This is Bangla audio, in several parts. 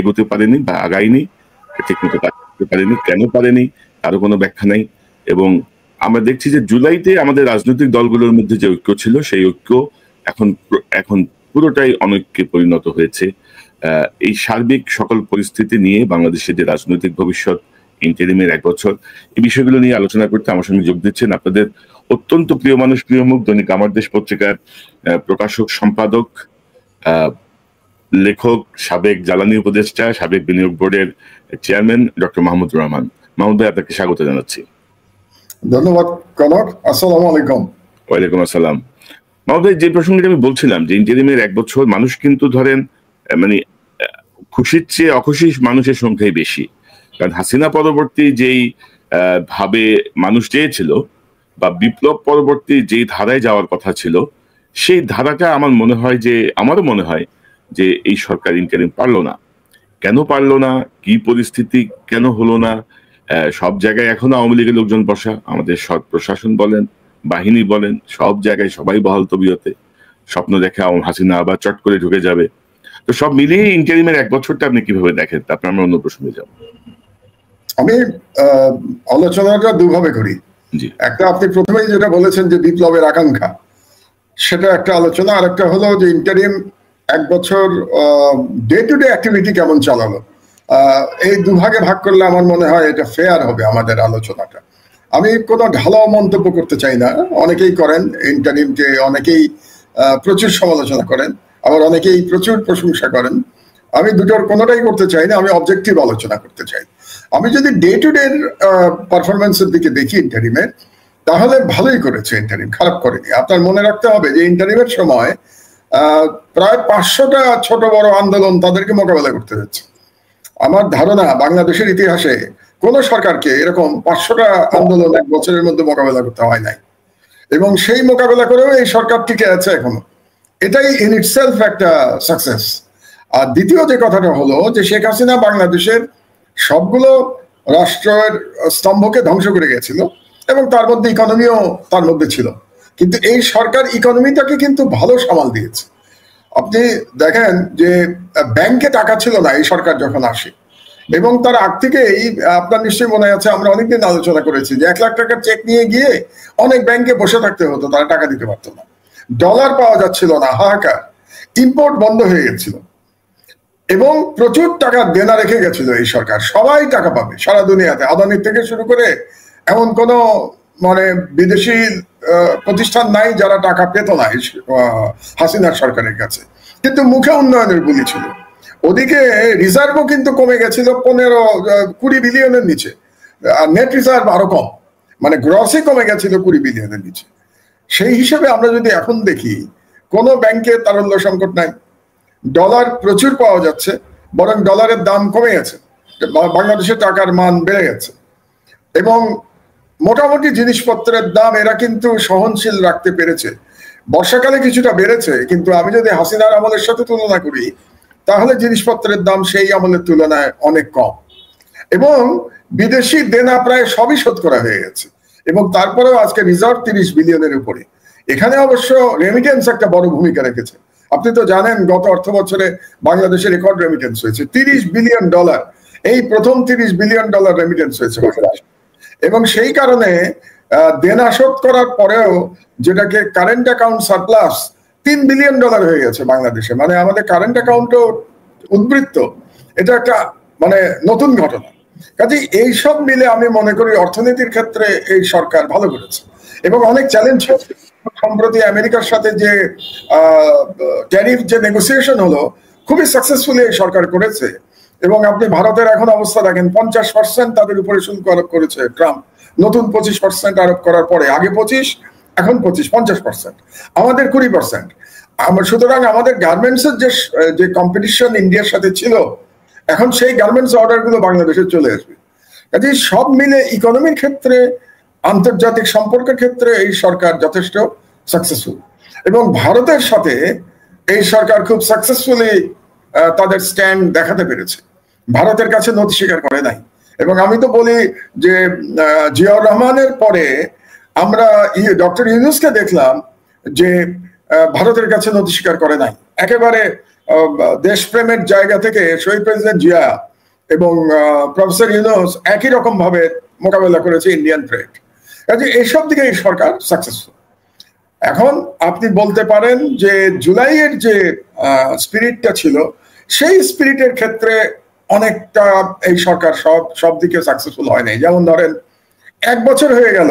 এগোতে পারেনি বা আগায়নি, ঠিকমতো কাজ করতে পারেনি, কেন পারেনি তারও কোনো ব্যাখ্যা নাই। এবং আমরা দেখছি যে জুলাইতে আমাদের রাজনৈতিক দলগুলোর মধ্যে যে ঐক্য ছিল সেই ঐক্য এখন এখন পুরোটাই অনৈক্যে পরিণত হয়েছে। এই সার্বিক সকল পরিস্থিতি নিয়ে বাংলাদেশের যে রাজনৈতিক ভবিষ্যৎ, ইন্টারিমের 1 বছর, এই বিষয়গুলো নিয়ে আলোচনা করতে আমার সঙ্গে যোগ দিচ্ছেন আপনাদের অত্যন্ত প্রিয় মানুষ, প্রিয় মুখ, দৈনিক আমার দেশ পত্রিকার প্রকাশক সম্পাদক, লেখক, সাবেক জ্বালানি উপদেষ্টা, সাবেক বিনিয়োগ বোর্ডের চেয়ারম্যান ডক্টর মাহমুদুর রহমান। মাহমুদ ভাই, আপনাকে স্বাগত জানাচ্ছি। ধন্যবাদ কনক। আসসালামু আলাইকুম। ওয়ালাইকুম আসসালাম। মাহমুদ ভাই, যে প্রসঙ্গে আমি বলছিলাম যে ইন্টারিমের 1 বছর, মানুষ কিন্তু ধরেন মানে খুশির চেয়ে অখুশি মানুষের সংখ্যাই বেশি। কারণ হাসিনা পরবর্তী যেই ভাবে মানুষ চেয়েছিল বা বিপ্লব পরবর্তী যেই ধারায় যাওয়ার কথা ছিল, সেই ধারাটা আমারও মনে হয় যে এই সরকার ইন্টারিম পারলো না। কেন পারলো না, কি পরিস্থিতি, কেন হলো না? সব জায়গায় এখনো আওয়ামী লীগের লোকজন বসা, আমাদের সব প্রশাসন বলেন, বাহিনী বলেন, সব জায়গায় সবাই বহাল তবিয়তে, স্বপ্ন দেখে হাসিনা আবার চট করে ঢুকে যাবে। তো সব মিলিয়ে ইন্টারিমের 1 বছরটা আপনি কিভাবে দেখেন? তারপর আমরা অন্য প্রসঙ্গে যাব। আমি আলোচনাটা দুভাবে করি। একটা, আপনি প্রথমেই যেটা বলেছেন যে বিপ্লবের আকাঙ্ক্ষা, সেটা একটা আলোচনা। আর একটা হলো যে ইন্টারিম 1 বছর ডে টু ডে অ্যাক্টিভিটি কেমন চালালো। এই দুভাগে ভাগ করলে আমার মনে হয় এটা ফেয়ার হবে আমাদের আলোচনাটা। আমি কোনো ঢালাও মন্তব্য করতে চাই না। অনেকেই করেন ইন্টারিমকে, অনেকেই প্রচুর সমালোচনা করেন, আবার অনেকেই প্রচুর প্রশংসা করেন। আমি দুটোর কোনোটাই করতে চাই না, আমি অবজেক্টিভ আলোচনা করতে চাই। আমি যদি ডে টু ডে পারফরমেন্সের দিকে দেখি ইন্টারিমের, তাহলে ভালোই করেছে ইন্টারিম, খারাপ করেনি। আপনার মনে রাখতে হবে যে ইন্টারিমের সময় প্রায় 500টা ছোট বড় আন্দোলন তাদেরকে মোকাবেলা করতে হচ্ছে। আমার ধারণা বাংলাদেশের ইতিহাসে কোন সরকারকে এরকম 500টা আন্দোলন 1 বছরের মধ্যে মোকাবেলা করতে হয় নাই। এবং সেই মোকাবেলা করেও এই সরকার টিকে আছে এখনো। এটাই ইন ইটসেলফ একটা সাকসেস। আর দ্বিতীয় যে কথাটা হলো যে শেখ হাসিনা বাংলাদেশের সবগুলো রাষ্ট্রের স্তম্ভকে ধ্বংস করে গেছিল, এবং তার মধ্যে ইকোনমিও তার মধ্যে ছিল। কিন্তু এই সরকার ইকোনমিটাকে কিন্তু ভালো সামাল দিয়েছে। আপনি দেখেন যে ব্যাংকে টাকা ছিল না এই সরকার যখন আসে, এবং তার আগ থেকেই আপনার নিশ্চয়ই মনে আছে, আমরা অনেকদিন আলোচনা করেছি যে 1 লাখ টাকার চেক নিয়ে গিয়ে অনেক ব্যাংকে বসে থাকতে হতো, তারা টাকা দিতে পারতো না। ডলার পাওয়া যাচ্ছিল না, হাহাকার। ইম্পোর্ট বন্ধ হয়ে গেছিল, এবং প্রচুর টাকা দেনা রেখে গেছিল এই সরকার। সবাই টাকা পাবে সারা দুনিয়াতে, আদানির থেকে শুরু করে এমন কোন বিদেশি প্রতিষ্ঠান নাই যারা টাকা পেত না হাসিনার সরকারের কাছে। কিন্তু মুখে উন্নয়নের বুলি ছিল। ওদিকে রিজার্ভও কিন্তু কমে গেছিল 15-20 বিলিয়নের নিচে, আর নেট রিজার্ভ আরো কম, গ্রসে কমে গেছিল 20 বিলিয়নের নিচে। সেই হিসেবে আমরা যদি এখন দেখি, কোনো ব্যাংকে তারল্য সংকট নাই, ডলার প্রচুর পাওয়া যাচ্ছে, বরং ডলারের দাম কমে গেছে, বাংলাদেশের টাকার মান বেড়ে গেছে, এবং মোটামুটি জিনিসপত্রের দাম এরা কিন্তু সহনশীল রাখতে পেরেছে। বর্ষাকালে কিছুটা বেড়েছে, কিন্তু আমি যদি হাসিনার আমলের সাথে তুলনা করি, তাহলে জিনিসপত্রের দাম সেই আমলের তুলনায় অনেক কম, এবং বিদেশি দেনা প্রায় সবই শোধ করা হয়ে গেছে। এবং তারপরেও আজকে রিজার্ভ 30 বিলিয়নের উপরে। এখানে অবশ্য রেমিটেন্স একটা বড় ভূমিকা রেখেছে। আপনি তো জানেন গত অর্থ বছরে বাংলাদেশের রেকর্ড রেমিটেন্স হয়েছে $30 বিলিয়ন। এই প্রথম $30 বিলিয়ন রেমিটেন্স হয়েছে বাংলাদেশ। এবং সেই কারণে দেনা শোধ করার পরেও যেটাকে কারেন্ট অ্যাকাউন্ট সারপ্লাস $3 বিলিয়ন হয়ে গেছে বাংলাদেশে। আমাদের কারেন্ট অ্যাকাউন্টও উদ্বৃত্ত। এটা একটা নতুন ঘটনা। কাজে এইসব মিলে আমি মনে করি অর্থনীতির ক্ষেত্রে এই সরকার ভালো করেছে। এবং অনেক চ্যালেঞ্জ হচ্ছে। সম্প্রতি আমেরিকার সাথে যে ট্যারিফ যে নেগোসিয়েশন হলো, খুবই সাকসেসফুলি এই সরকার করেছে। এবং আপনি ভারতের এখন অবস্থা দেখেন, 50% তাদের উপরে শুল্ক আরোপ করেছে ট্রাম্প, নতুন 25% আরোপ করার পরে। আগে 25, এখন 50% আমাদের 20%। সুতরাং আমাদের গার্মেন্টসের যে কম্পিটিশন ইন্ডিয়ার সাথে ছিল, এখন সেই গার্মেন্টস অর্ডার গুলো বাংলাদেশে চলে আসবে। কাজে সব মিলে ইকোনমির ক্ষেত্রে, আন্তর্জাতিক সম্পর্কের ক্ষেত্রে এই সরকার যথেষ্ট সাকসেসফুল। এবং ভারতের সাথে এই সরকার খুব সাকসেসফুলি তাদের স্ট্যান্ড দেখাতে পেরেছে, ভারতের কাছে নথি স্বীকার করে নাই। এবং আমি তো বলি যে জিয়াউর রহমানের পরে আমরা ডক্টর ইউনূসকে দেখলাম যে ভারতের কাছে নথি স্বীকার করে নাই, একেবারে দেশপ্রেমের জায়গা থেকে শহীদ প্রেসিডেন্ট জিয়া এবং প্রফেসর ইউনূস একই রকম ভাবে মোকাবেলা করেছে ইন্ডিয়ান থ্রেট। কাজে এইসব দিকে এই সরকার সাকসেসফুল। এখন আপনি বলতে পারেন যে জুলাইয়ের যে স্পিরিটটা ছিল সেই স্পিরিটের ক্ষেত্রে অনেকটা এই সরকার সব দিকে সাকসেসফুল হয় নাই। যেমন ধরেন 1 বছর হয়ে গেল,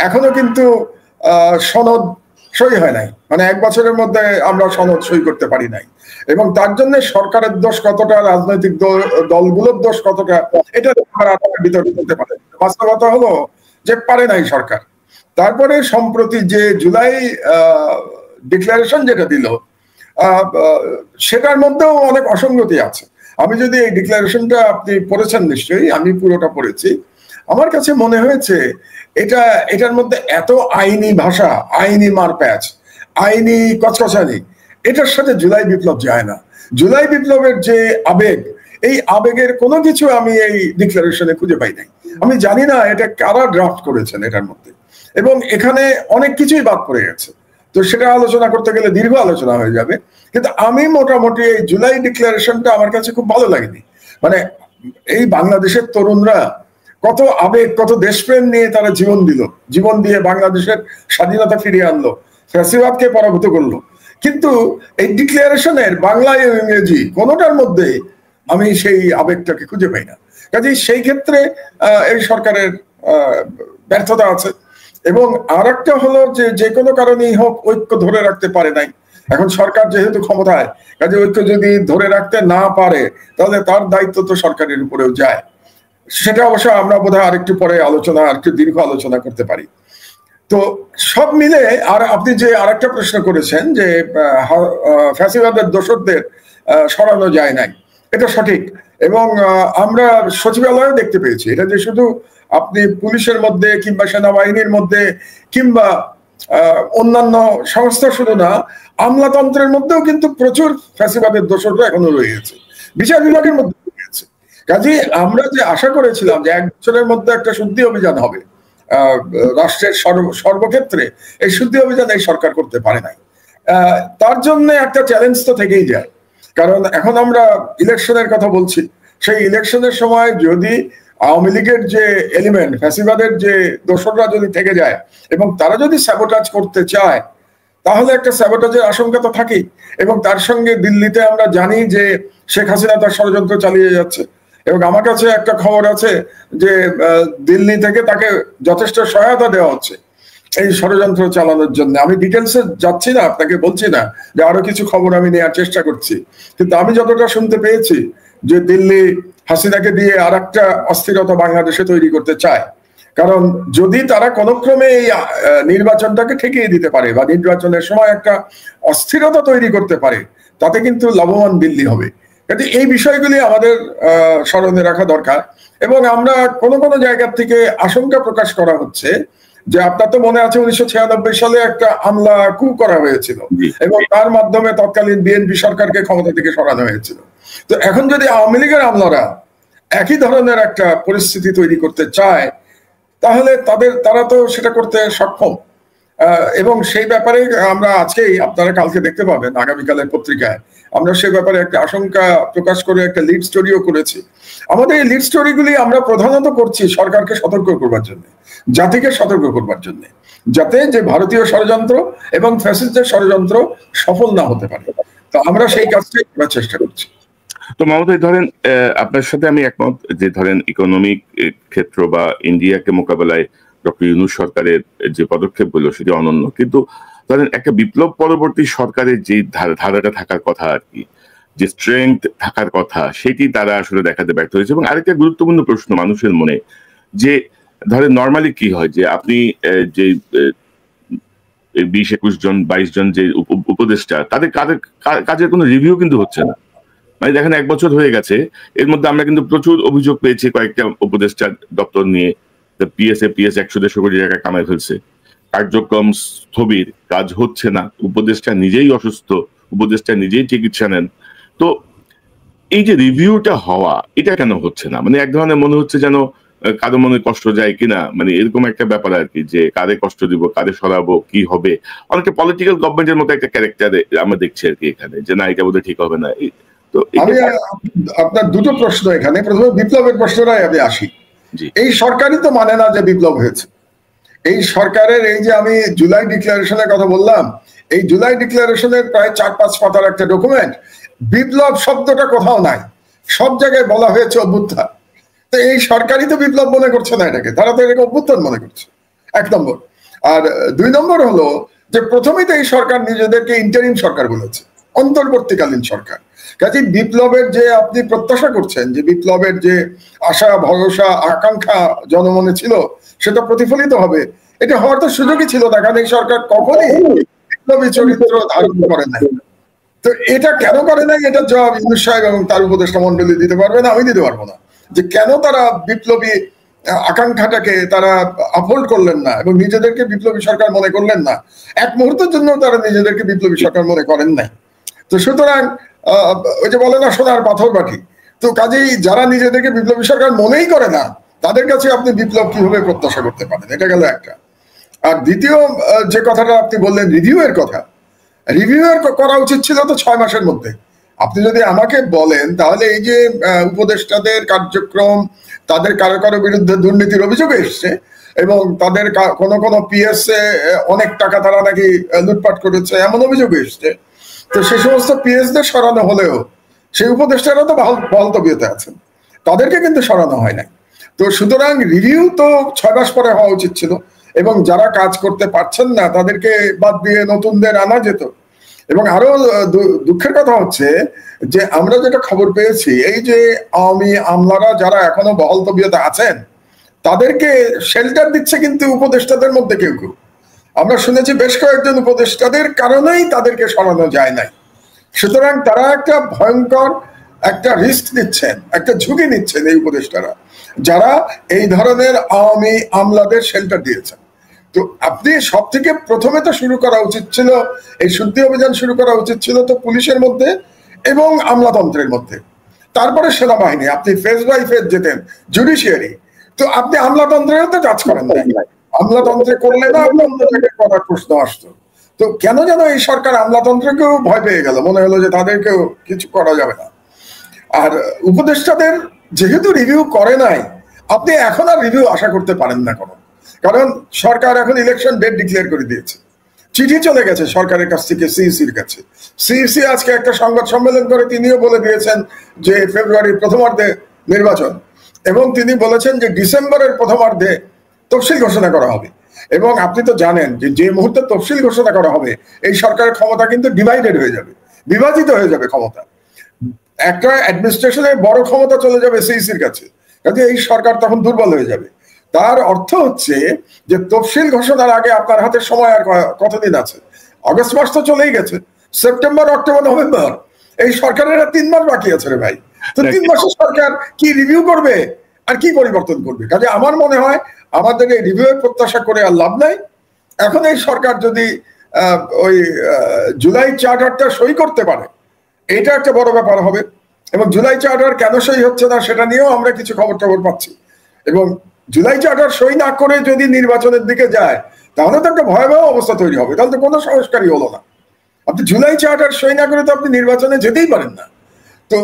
এখনো কিন্তু সনদ সই হয় নাই, মানে 1 বছরের মধ্যে আমরা সনদ সই করতে পারি নাই। এবং তার জন্য সরকারের দোষ কতটা, রাজনৈতিক দলগুলোর দোষ কতটা, এটা বিতর্ক করতে পারে। বাস্তবতা হলো যে পারে নাই সরকার। তারপরে সম্প্রতি যে জুলাই ডিক্লারেশন যেটা দিল, সেটার মধ্যেও অনেক অসঙ্গতি আছে। আমি যদি এই ডিক্লারেশনটা, আপনি পড়েছেন নিশ্চয়ই, আমি পুরোটা পড়েছি, আমার কাছে মনে হয়েছে এটার মধ্যে এত আইনি ভাষা, আইনি মারপ্যাচ, আইনি কচকচানি, এটার সাথে জুলাই বিপ্লব যায় না। জুলাই বিপ্লবের যে আবেগ, এই আবেগের কোনো কিছু আমি এই ডিক্লারেশনে খুঁজে পাই নাই। আমি জানি না এটা কারা ড্রাফট করেছেন এটার মধ্যে, এবং এখানে অনেক কিছুই বাদ পড়ে গেছে। তো সেটা আলোচনা করতে গেলে দীর্ঘ আলোচনা হয়ে যাবে। কিন্তু আমি মোটামুটি এই জুলাই ডিক্লারেশনটা আমার কাছে খুব ভালো লাগেনি। মানে এই বাংলাদেশের তরুণরা কত আবেগ, কত দেশপ্রেম নিয়ে তারা জীবন দিয়ে বাংলাদেশের স্বাধীনতা ফিরিয়ে আনলো, ফ্যাসিবাদকে পরাভূত করলো। কিন্তু এই ডিক্লারেশনের বাংলা এবং ইংরেজি কোনোটার মধ্যে আমি সেই আবেগটাকে খুঁজে পাই না। কাজেই সেই ক্ষেত্রে এই সরকারের ব্যর্থতা আছে। এবং আর একটা হলো যে কোনো কারণেই হোক ঐক্য ধরে রাখতে পারে নাই। এখন সরকার যেহেতু ক্ষমতায়, কাজে ঐক্য যদি ধরে রাখতে না পারে তাহলে তার দায়িত্ব তো সরকারের উপরেও যায়। সেটা অবশ্য আমরা বোধহয় আরেকটু পরে আরেকটু দীর্ঘ আলোচনা করতে পারি। তো সব মিলে, আর আপনি যে আরেকটা প্রশ্ন করেছেন যে ফ্যাসিবাদের দোসরদের সরানো যায় নাই, এটা সঠিক। এবং আমরা সচিবালয়ে দেখতে পেয়েছি এটা, যে শুধু আপনি পুলিশের মধ্যে কিংবা সেনাবাহিনীর মধ্যে কিংবা অন্যান্য সংস্থা শুধু না, আমলাতন্ত্রের মধ্যেও কিন্তু প্রচুর ফ্যাসিবাদের দোসররা এখনো রয়েছে, বিচার বিভাগের মধ্যে রয়েছে। কাজে আমরা যে আশা করেছিলাম যে 1 বছরের মধ্যে একটা শুদ্ধি অভিযান হবে রাষ্ট্রের সর্বক্ষেত্রে, এই শুদ্ধি অভিযান এই সরকার করতে পারে নাই। তার জন্য একটা চ্যালেঞ্জ তো থেকেই যায়। কারণ এখন আমরা ইলেকশনের কথা বলছি, সেই ইলেকশনের সময় যদি আওয়ামী লীগের যে এলিমেন্ট, ফ্যাসিবাদের যে দোসররা যদি থেকে যায় এবং তারা যদি স্যাবোটাজ করতে চায়, তাহলে একটা স্যাবোটাজের আশঙ্কা তো থাকেই। এবং তার সঙ্গে দিল্লিতে আমরা জানি যে শেখ হাসিনা তার ষড়যন্ত্র চালিয়ে যাচ্ছে। এবং আমার কাছে একটা খবর আছে যে দিল্লি থেকে তাকে যথেষ্ট সহায়তা দেওয়া হচ্ছে এই ষড়যন্ত্র চালানোর জন্য। আমি ডিটেলসে যাচ্ছি না, আপনাকে বলছি না, যে আরো কিছু খবর আমি নেওয়ার চেষ্টা করছি। কিন্তু আমি যতটা শুনতে পেয়েছি যে দিল্লি হাসিনাকে দিয়ে আর একটা অস্থিরতা বাংলাদেশে তৈরি করতে চায়। কারণ যদি তারা কোনো ক্রমে এই নির্বাচনটাকে ঠেকিয়ে দিতে পারে বা নির্বাচনের সময় একটা অস্থিরতা তৈরি করতে পারে, তাতে কিন্তু লাভবান দিল্লি হবে। কিন্তু এই বিষয়গুলি আমাদের স্মরণে রাখা দরকার। এবং আমরা কোনো জায়গা থেকে আশঙ্কা প্রকাশ করা হচ্ছে যে, আপনার তো মনে আছে 1996 সালে একটা আমলা কু করা হয়েছিল এবং তার মাধ্যমে তৎকালীন বিএনপি সরকারকে ক্ষমতা থেকে সরানো হয়েছিল। তো এখন যদি আওয়ামী লীগের আমলারা একই ধরনের একটা পরিস্থিতি তৈরি করতে চায়, তাহলে তারা তো সেটা করতে সক্ষম। এবং সেই ব্যাপারে আমরা আজকেই, আপনারা কালকে দেখতে পাবেন আগামীকালের পত্রিকায়, আমরা সেই ব্যাপারে একটা আশঙ্কা প্রকাশ করে একটা লিড স্টোরিও করেছি। আমাদের এই লিড স্টোরিগুলি আমরা প্রধানত করছি সরকারকে সতর্ক করবার জন্য, জাতিকে সতর্ক করবার জন্য, যাতে যে ভারতীয় ষড়যন্ত্র এবং ফ্যাসিস্টদের ষড়যন্ত্র সফল না হতে পারে। তো আমরা সেই কাজটাই করার চেষ্টা করছি। তো মমতা, ধরেন আপনার সাথে আমি একমত যে ধরেন ইকোনমিক ক্ষেত্র বা ইন্ডিয়াকে মোকাবেলায় ডক্টর ইউনূস সরকারের যে পদক্ষেপগুলো সেটি অনন্য। কিন্তু ধরেন একটা বিপ্লব পরবর্তী সরকারের যে ধারাটা থাকার কথা আর কি, যে স্ট্রেংথ থাকার কথা, সেটি তারা আসলে দেখাতে ব্যর্থ হয়েছে। এবং আরেকটা গুরুত্বপূর্ণ প্রশ্ন মানুষের মনে, যে ধরেন নর্মালি কি হয় যে আপনি যে 20-21 জন 22 জন যে উপদেষ্টা, তাদের কাজের কোনো রিভিউ কিন্তু হচ্ছে না। মানে দেখেন 1 বছর হয়ে গেছে, এর মধ্যে আমরা কিন্তু প্রচুর অভিযোগ পেয়েছি কয়েকটা উপদেষ্টা দপ্তর নিয়ে, পিএস 100-150 কোটি টাকা কামাই ফেলছে, কার্যক্রম স্থবির, কাজ হচ্ছে না, উপদেষ্টা নিজেই অসুস্থ, উপদেষ্টা নিজেই চিকিৎসা নেন। তো এই যে রিভিউটা হওয়া, এটা কেন হচ্ছে না? মানে এক ধরনের মনে হচ্ছে যেন কারো মনে কষ্ট যায় কিনা, মানে এরকম একটা ব্যাপার আর কি, যে কারে কষ্ট দিব, কারে সরাবো, কি হবে, অনেকটা পলিটিক্যাল গভর্নমেন্টের মতো একটা ক্যারেক্টার আমরা দেখছি আর কি এখানে, যে না এটা বোধহয় ঠিক হবে না। তো আমি আপনার দুটো প্রশ্ন এখানে, প্রথমে বিপ্লবের প্রশ্নটাই আমি আসি। এই সরকারই তো মানে না যে বিপ্লব হয়েছে। এই সরকারের এই যে আমি জুলাই ডিক্লারেশনের কথা বললাম, এই জুলাই ডিক্লারেশনের প্রায় 4-5 পাতার একটা ডকুমেন্ট, বিপ্লব শব্দটা কোথাও নাই, সব জায়গায় বলা হয়েছে অভ্যুত্থান। তো এই সরকারই তো বিপ্লব মনে করছে না এটাকে, তারা তো এটাকে অভ্যুত্থান মনে করছে, 1 নম্বর। আর 2 নম্বর হলো যে প্রথমেই তো এই সরকার নিজেদেরকে ইন্টারিম সরকার বলেছে, অন্তর্বর্তীকালীন সরকার। কাজে বিপ্লবের যে আপনি প্রত্যাশা করছেন, যে বিপ্লবের যে আশা ভরসা আকাঙ্ক্ষা জনমনে ছিল, সেটা প্রতিফলিত হবে, এটা হওয়ার তো সুযোগই ছিল না, কারণ এই সরকার কখনই বিপ্লবী চরিত্র ধারণ করে নাই। তো এটা কেন করে নাই, এটা জবাব ইউনূস সাহেব এবং তার উপদেষ্টা মন্ডলী দিতে পারবে না, আমি দিতে পারবো না, যে কেন তারা বিপ্লবী আকাঙ্ক্ষাটাকে তারা আপহোল্ড করলেন না এবং নিজেদেরকে বিপ্লবী সরকার মনে করলেন না। এক মুহূর্তের জন্য তারা নিজেদেরকে বিপ্লবী সরকার মনে করেন নাই। তো সুতরাং ওই যে বলে না সোনার পাথর বাকি, তো কাজেই যারা নিজেদেরকে বিপ্লবী সরকার মনেই করে না, তাদের কাছে আপনি বিপ্লব কিভাবে প্রত্যাশা করতে পারেন? এটা গেল একটা। আর দ্বিতীয় যে কথাটা আপনি বললেন রিভিউ এর কথা, রিভিউ করা উচিত ছিল তো 6 মাসের মধ্যে। আপনি যদি আমাকে বলেন তাহলে এই যে উপদেষ্টাদের কার্যক্রম, তাদের কারো কারো বিরুদ্ধে দুর্নীতির অভিযোগ এসছে এবং তাদের কোনো পিএসএ অনেক টাকা তারা নাকি লুটপাট করেছে এমন অভিযোগ এসছে, তো সে সমস্ত পিএসদের সরানো হলেও সেই উপদেষ্টারা তো বহাল তবিয়তে আছেন, তাদেরকে কিন্তু সরানো হয় নাই। তো সুতরাং রিভিউ তো 6 মাস পরে হওয়া উচিত ছিল, এবং যারা কাজ করতে পারছেন না তাদেরকে বাদ দিয়ে নতুনদের আনা যেত। এবং আরো দুঃখের কথা হচ্ছে যে আমরা যেটা খবর পেয়েছি, এই যে আওয়ামী আমলারা যারা এখনো বহাল তবিয়তে আছেন, তাদেরকে শেল্টার দিচ্ছে কিন্তু উপদেষ্টাদের মধ্যে কেউ কেউ। আমরা শুনেছি বেশ কয়েকজন উপদেষ্টাদের কারণেই তাদেরকে সরানো যায় নাই। সুতরাং তারা একটা ভয়ঙ্কর একটা রিস্ক নিচ্ছেন, একটা ঝুঁকি নিচ্ছেন এই উপদেষ্টারা, যারা এই ধরনের আওয়ামী আমলাদের শেল্টার দিয়েছেন। তো আপনি সব থেকে প্রথমে তো শুরু করা উচিত ছিল, এই শুদ্ধি অভিযান শুরু করা উচিত ছিল তো পুলিশের মধ্যে এবং আমলাতন্ত্রের মধ্যে, তারপরে সেনাবাহিনী, আপনি ফেজ বাই ফেজ যেতেন, জুডিশিয়ারি। তো আপনি আমলাতন্ত্রেও তো কাজ করেন নাই, আমলাতন্ত্রে করলে না আপনার করার প্রশ্ন আসতো। তো কেন যেন এই সরকার আমলাতন্ত্রকেও ভয় পেয়ে গেল, মনে হলো যে তাদেরকেও কিছু করা যাবে না। আর উপদেষ্টাদের যেহেতু রিভিউ করে নাই, আপনি এখন আর রিভিউ আশা করতে পারেন না কোনো, কারণ সরকার এখন ইলেকশন ডেট ডিক্লেয়ার করে দিয়েছে, চিঠি চলে গেছে সরকারের কাছ থেকে সিইসির কাছে। সিইসি আজকে একটা সংবাদ সম্মেলন করে তিনিও বলে দিয়েছেন যে ফেব্রুয়ারির প্রথমার্ধে নির্বাচন, এবং তিনি বলেছেন যে ডিসেম্বরের প্রথমার্ধে তফসিল ঘোষণা করা হবে। এবং আপনি তো জানেন যে যে মুহূর্তে তফসিল ঘোষণা করা হবে, এই সরকারের ক্ষমতা কিন্তু ডিভাইডেড হয়ে যাবে, বিভাজিত হয়ে যাবে ক্ষমতা। একটা অ্যাডমিনিস্ট্রেশনের বড় ক্ষমতা চলে যাবে সিইসির কাছে, কাজে এই সরকার তখন দুর্বল হয়ে যাবে। তার অর্থ হচ্ছে যে তফসিল ঘোষণার আগে আপনার হাতে সময় আর কতদিন আছে? আগস্ট মাস তো চলেই গেছে, সেপ্টেম্বর, অক্টোবর, নভেম্বর, এই সরকারের 3 মাস বাকি আছে রে ভাই। তো 3 মাসে সরকার কি রিভিউ করবে আর কি পরিবর্তন করবে? কাজে আমার মনে হয় আমাদের এই রিভিউ এর প্রত্যাশা করে আর লাভ নাই। এখন এই সরকার যদি ওই জুলাই চার্টারটা সই করতে পারে, এটা একটা বড় ব্যাপার হবে। এবং জুলাই চার্টার কেন সই হচ্ছে না সেটা নিয়েও আমরা কিছু খবর টবর পাচ্ছি। এবং জুলাই চার্টার সই না করে যদি নির্বাচনের দিকে যায়, তাহলে তো একটা ভয়াবহ অবস্থা তৈরি হবে, তাহলে তো কোনো সংস্কারই হলো না। আপনি জুলাই চার্টার সই না করে তো আপনি নির্বাচনে যেতেই পারেন না। তো